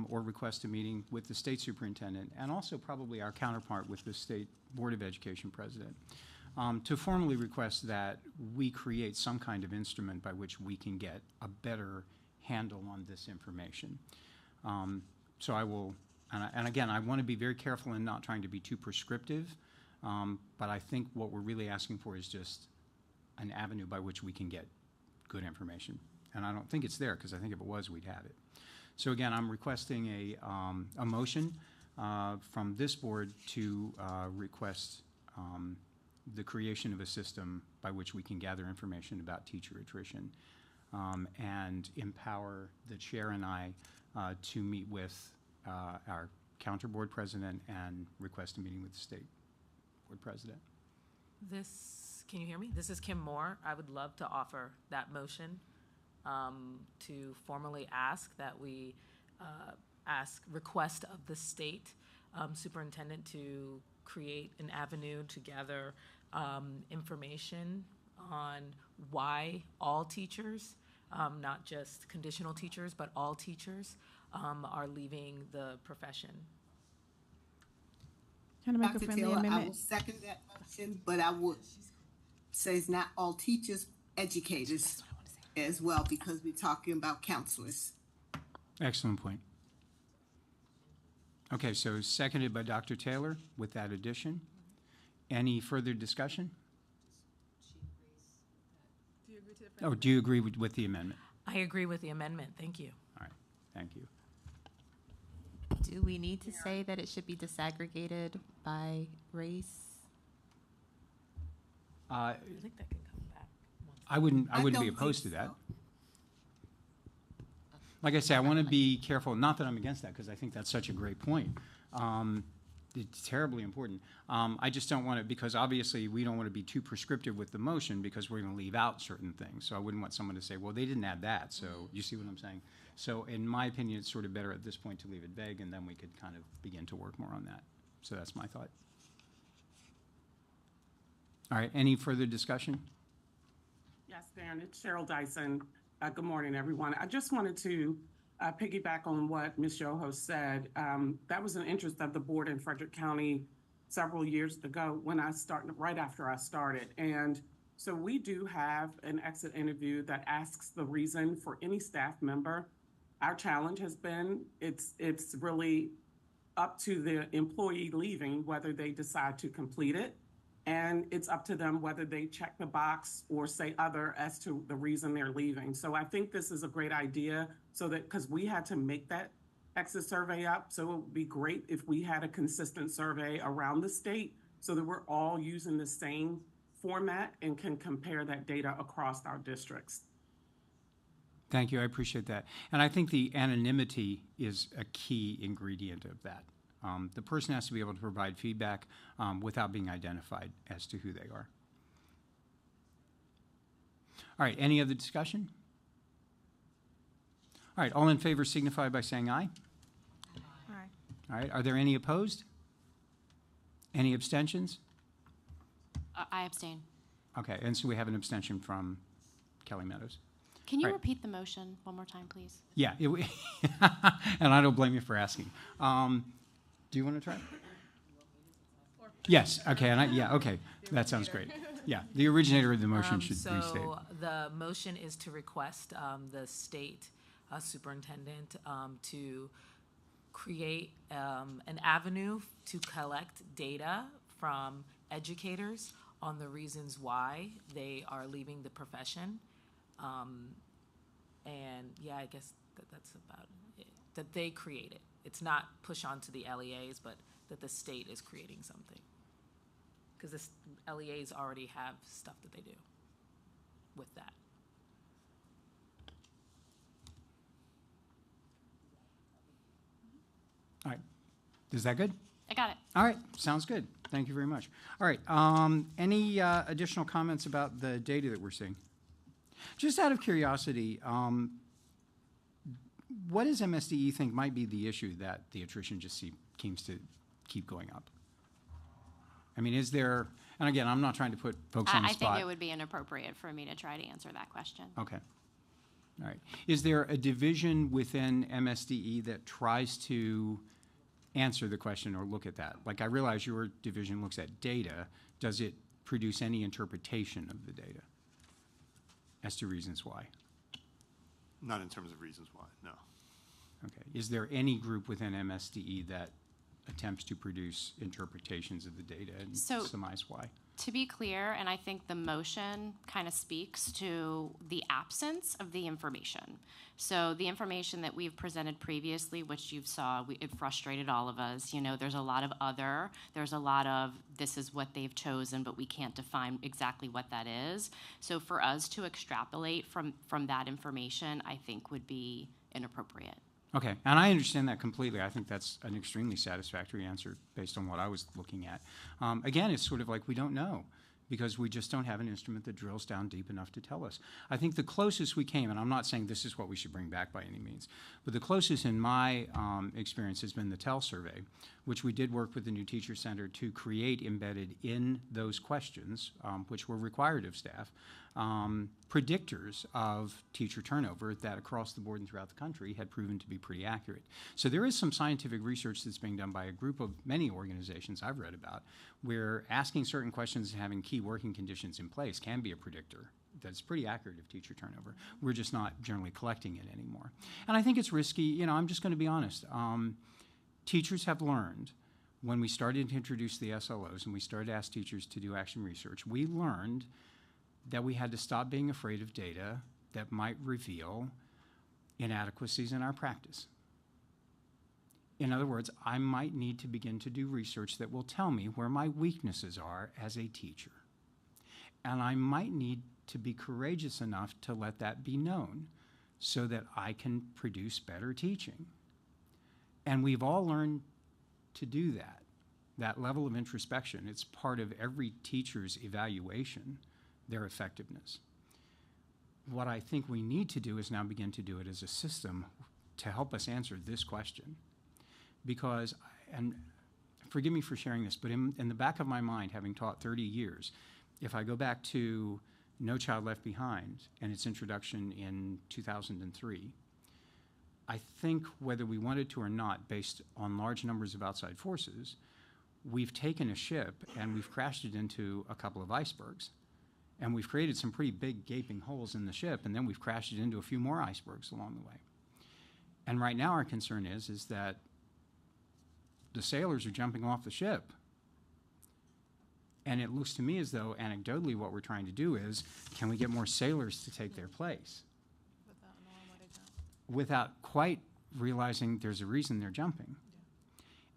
or request a meeting with the state superintendent, and also probably our counterpart with the State Board of Education president, to formally request that we create some kind of instrument by which we can get a better handle on this information. So I will, and again, I want to be very careful in not trying to be too prescriptive, but I think what we're really asking for is just an avenue by which we can get good information. And I don't think it's there, because I think if it was, we'd have it. So again, I'm requesting a motion from this board to request the creation of a system by which we can gather information about teacher attrition and empower the chair and I to meet with our counter board president and request a meeting with the state board president. Can you hear me? This is Kim Moore. I would love to offer that motion to formally ask that we request of the state superintendent to create an avenue to gather information on why all teachers, not just conditional teachers, but all teachers are leaving the profession. Trying to make a Dr. friendly Taylor, I amendment. will second that motion, but I would say it's not all teachers, educators as well, because we're talking about counselors. Excellent point. Okay, so seconded by Dr. Taylor with that addition. Any further discussion? Do you agree with the amendment? I agree with the amendment. Thank you. All right, thank you. Do we need to say that it should be disaggregated by race? I think that can come back. I wouldn't be don't opposed to think that. so. Like I say, I want to be careful, not that I'm against that, because I think that's such a great point. It's terribly important. I just don't want it, because obviously we don't want to be too prescriptive with the motion, because we're going to leave out certain things. So I wouldn't want someone to say, well, they didn't add that, so you see what I'm saying? So in my opinion, it's sort of better at this point to leave it vague, and then we could kind of begin to work more on that. So that's my thought. All right, any further discussion? Yes, Darren, it's Cheryl Dyson. Good morning, everyone. I just wanted to piggyback on what Ms. Yoho said. That was an interest of the board in Frederick County several years ago when I started, right after I started. And so we do have an exit interview that asks the reason for any staff member. Our challenge has been, it's really up to the employee leaving whether they decide to complete it. And it's up to them whether they check the box or say other as to the reason they're leaving. So I think this is a great idea, so that, because we had to make that exit survey up, so it would be great if we had a consistent survey around the state so that we're all using the same format and can compare that data across our districts. Thank you, I appreciate that. And I think the anonymity is a key ingredient of that. The person has to be able to provide feedback without being identified as to who they are. All right, any other discussion? All right, all in favor signify by saying aye. Aye. All right, are there any opposed? Any abstentions? I abstain. Okay, and so we have an abstention from Kelly Meadows. Can you Right. repeat the motion one more time, please? Yeah, and I don't blame you for asking. Do you want to try? Yes, okay, okay, that sounds great. Yeah, the originator of the motion should restate. So the motion is to request the state superintendent to create an avenue to collect data from educators on the reasons why they are leaving the profession. And yeah, I guess that's about it. That they create it. It's not push on to the LEAs, but that the state is creating something. Because the LEAs already have stuff that they do with that. All right, is that good? I got it. All right, sounds good. Thank you very much. All right, any additional comments about the data that we're seeing? Just out of curiosity, what does MSDE think might be the issue that the attrition just seems to keep going up? I mean, is there, and again, I'm not trying to put folks on the I spot. think it would be inappropriate for me to try to answer that question. Okay. All right. Is there a division within MSDE that tries to answer the question or look at that? Like, I realize your division looks at data. Does it produce any interpretation of the data as to reasons why? Not in terms of reasons why, no. Okay. Is there any group within MSDE that attempts to produce interpretations of the data and So- surmise why? To be clear, and I think the motion kind of speaks to the absence of the information. So the information that we've presented previously, which you saw, it frustrated all of us. You know, there's a lot of this is what they've chosen, but we can't define exactly what that is. So for us to extrapolate from that information, I think would be inappropriate. Okay, and I understand that completely. I think that's an extremely satisfactory answer based on what I was looking at. Again, it's sort of like we don't know because we just don't have an instrument that drills down deep enough to tell us. I think the closest we came, and I'm not saying this is what we should bring back by any means, but the closest in my experience has been the TEL survey, which we did work with the New Teacher Center to create embedded in those questions, which were required of staff, predictors of teacher turnover that across the board and throughout the country had proven to be pretty accurate. So there is some scientific research that's being done by a group of many organizations I've read about where asking certain questions and having key working conditions in place can be a predictor that's pretty accurate of teacher turnover. We're just not generally collecting it anymore. And I think it's risky. You know, I'm just going to be honest. Teachers have learned when we started to introduce the SLOs and we started to ask teachers to do action research, we learned that we had to stop being afraid of data that might reveal inadequacies in our practice. In other words, I might need to begin to do research that will tell me where my weaknesses are as a teacher. And I might need to be courageous enough to let that be known so that I can produce better teaching. And we've all learned to do that level of introspection. It's part of every teacher's evaluation, their effectiveness. What I think we need to do is now begin to do it as a system to help us answer this question. Because, and forgive me for sharing this, but in the back of my mind, having taught 30 years, if I go back to No Child Left Behind and its introduction in 2003, I think whether we wanted to or not, based on large numbers of outside forces, we've taken a ship and we've crashed it into a couple of icebergs. And we've created some pretty big gaping holes in the ship, and then we've crashed it into a few more icebergs along the way. And right now our concern is that the sailors are jumping off the ship. And it looks to me as though, anecdotally, what we're trying to do is, can we get more sailors to take their place? Without quite realizing there's a reason they're jumping.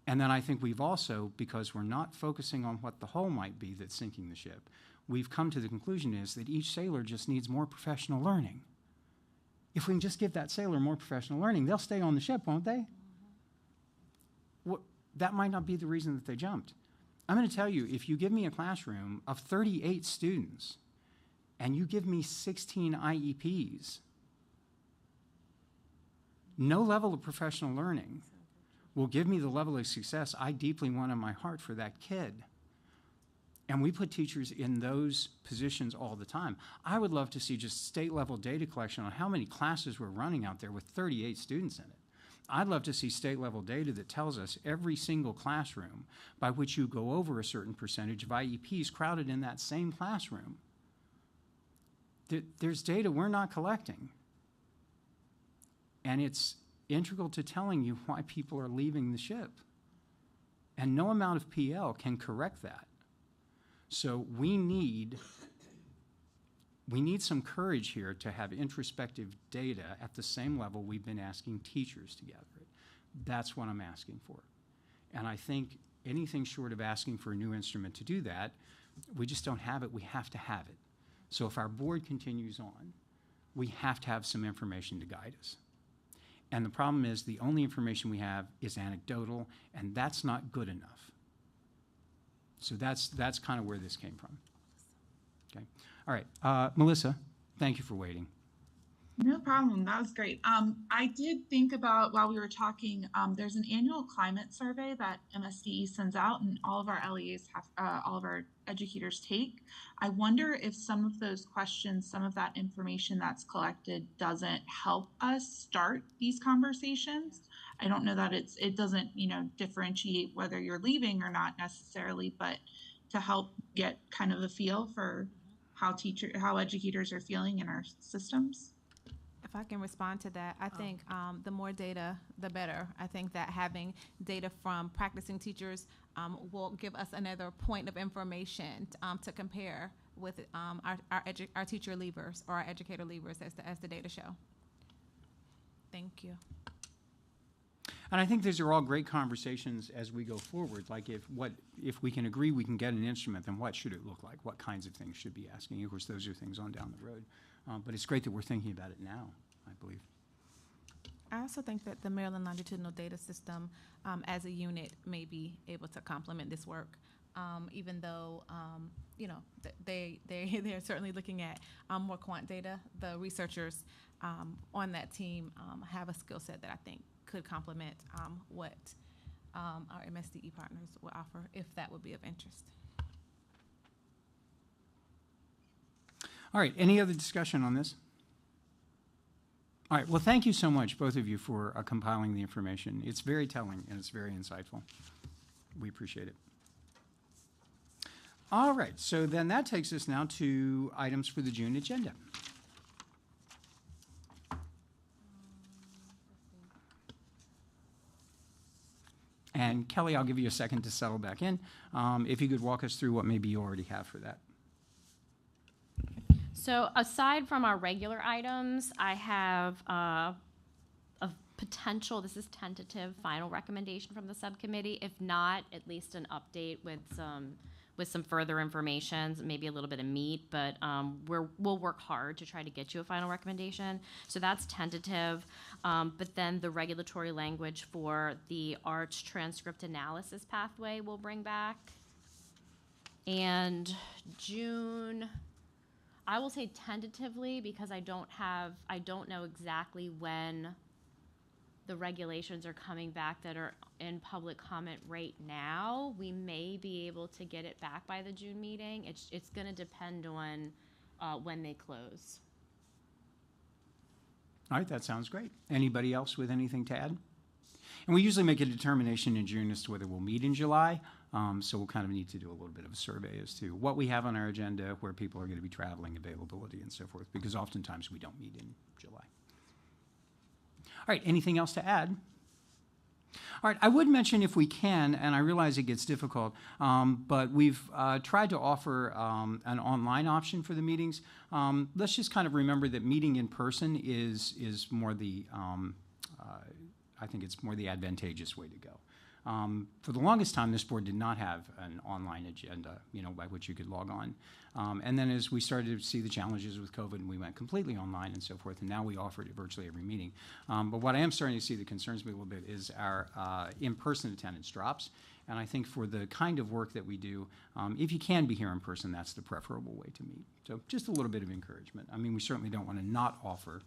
And then I think we've also, because we're not focusing on what the hole might be that's sinking the ship, we've come to the conclusion is that each sailor just needs more professional learning. If we can just give that sailor more professional learning, they'll stay on the ship, won't they? Well, that might not be the reason that they jumped. I'm going to tell you, if you give me a classroom of 38 students and you give me 16 IEPs, no level of professional learning will give me the level of success I deeply want in my heart for that kid. And we put teachers in those positions all the time. I would love to see just state-level data collection on how many classes we're running out there with 38 students in it. I'd love to see state-level data that tells us every single classroom by which you go over a certain percentage of IEPs crowded in that same classroom. There's data we're not collecting. And it's integral to telling you why people are leaving the ship. And no amount of PL can correct that. So we need some courage here to have introspective data at the same level we've been asking teachers to gather it. That's what I'm asking for. And I think anything short of asking for a new instrument to do that, we just don't have it. We have to have it. So if our board continues on, we have to have some information to guide us. And the problem is the only information we have is anecdotal, and that's not good enough. So that's kind of where this came from. Okay. All right. Melissa, thank you for waiting. No problem. That was great. I did think about, while we were talking, there's an annual climate survey that MSDE sends out and all of our LEAs have, all of our educators take. I wonder if some of those questions, some of that information that's collected doesn't help us start these conversations. I don't know that it doesn't, differentiate whether you're leaving or not necessarily, but to help get kind of a feel for how educators are feeling in our systems. If I can respond to that, I think the more data, the better. I think that having data from practicing teachers will give us another point of information to compare with our teacher leavers or our educator leavers as the data show. Thank you. And I think these are all great conversations as we go forward. Like if we can agree we can get an instrument, then what should it look like? What kinds of things should be asking? Of course, those are things on down the road. But it's great that we're thinking about it now, I believe. I also think that the Maryland Longitudinal Data System as a unit may be able to complement this work, even though, you know, they're certainly looking at more quant data. The researchers on that team have a skill set that I think could complement what our MSDE partners will offer, if that would be of interest. All right, any other discussion on this? All right, well, thank you so much, both of you, for compiling the information. It's very telling and it's very insightful. We appreciate it. All right, so then that takes us now to items for the June agenda. And Kelly, I'll give you a second to settle back in. If you could walk us through what maybe you already have for that. So aside from our regular items, I have a potential, this is tentative, final recommendation from the subcommittee. If not, at least an update with some further information, maybe a little bit of meat, but we'll work hard to try to get you a final recommendation. So that's tentative. But then the regulatory language for the ARCH transcript analysis pathway we'll bring back. And June, I will say tentatively because I don't know exactly when the regulations are coming back that are in public comment right now. We may be able to get it back by the June meeting. It's going to depend on when they close. All right, that sounds great. Anybody else with anything to add? And we usually make a determination in June as to whether we'll meet in July. So we'll kind of need to do a little bit of a survey as to what we have on our agenda, where people are going to be traveling, availability, and so forth, because oftentimes we don't meet in July. All right, anything else to add? All right, I would mention if we can, and I realize it gets difficult, but we've tried to offer an online option for the meetings. Let's just kind of remember that meeting in person is more the, I think it's more the advantageous way to go. For the longest time, this board did not have an online agenda, you know, by which you could log on. And then as we started to see the challenges with COVID, and we went completely online and so forth, and now we offer it at virtually every meeting. But what I am starting to see that concerns me a little bit is our in-person attendance drops. And I think for the kind of work that we do, if you can be here in person, that's the preferable way to meet. So just a little bit of encouragement. I mean, we certainly don't want to not offer.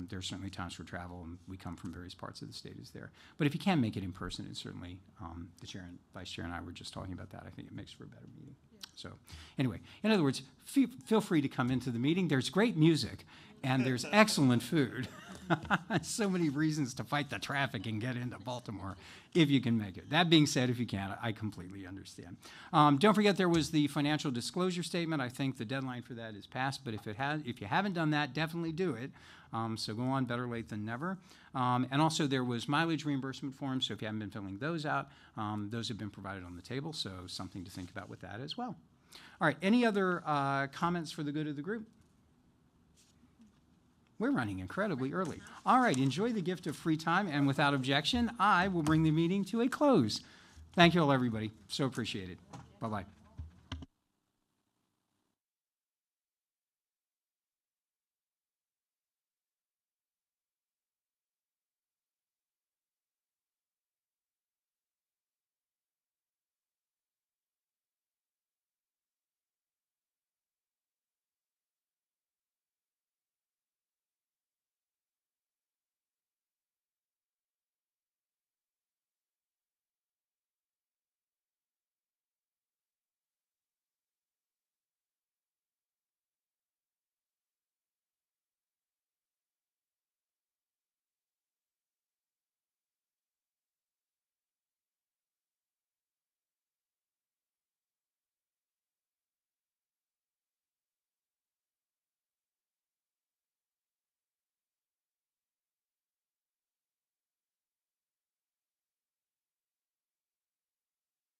There are certainly times for travel, and we come from various parts of the state is there. But if you can make it in person, it's certainly, the chair and vice chair and I were just talking about that. I think it makes for a better meeting. Yeah. So anyway, in other words, feel free to come into the meeting. There's great music, and there's excellent food. So many reasons to fight the traffic and get into Baltimore if you can make it. That being said, if you can't, I completely understand. Don't forget there was the financial disclosure statement. I think the deadline for that is passed, but if you haven't done that, definitely do it. So go on, better late than never. And also there was mileage reimbursement forms, so if you haven't been filling those out, those have been provided on the table, so something to think about with that as well. All right, any other comments for the good of the group? We're running incredibly early. All right, enjoy the gift of free time, and without objection, I will bring the meeting to a close. Thank you all, everybody. So appreciated. Bye-bye.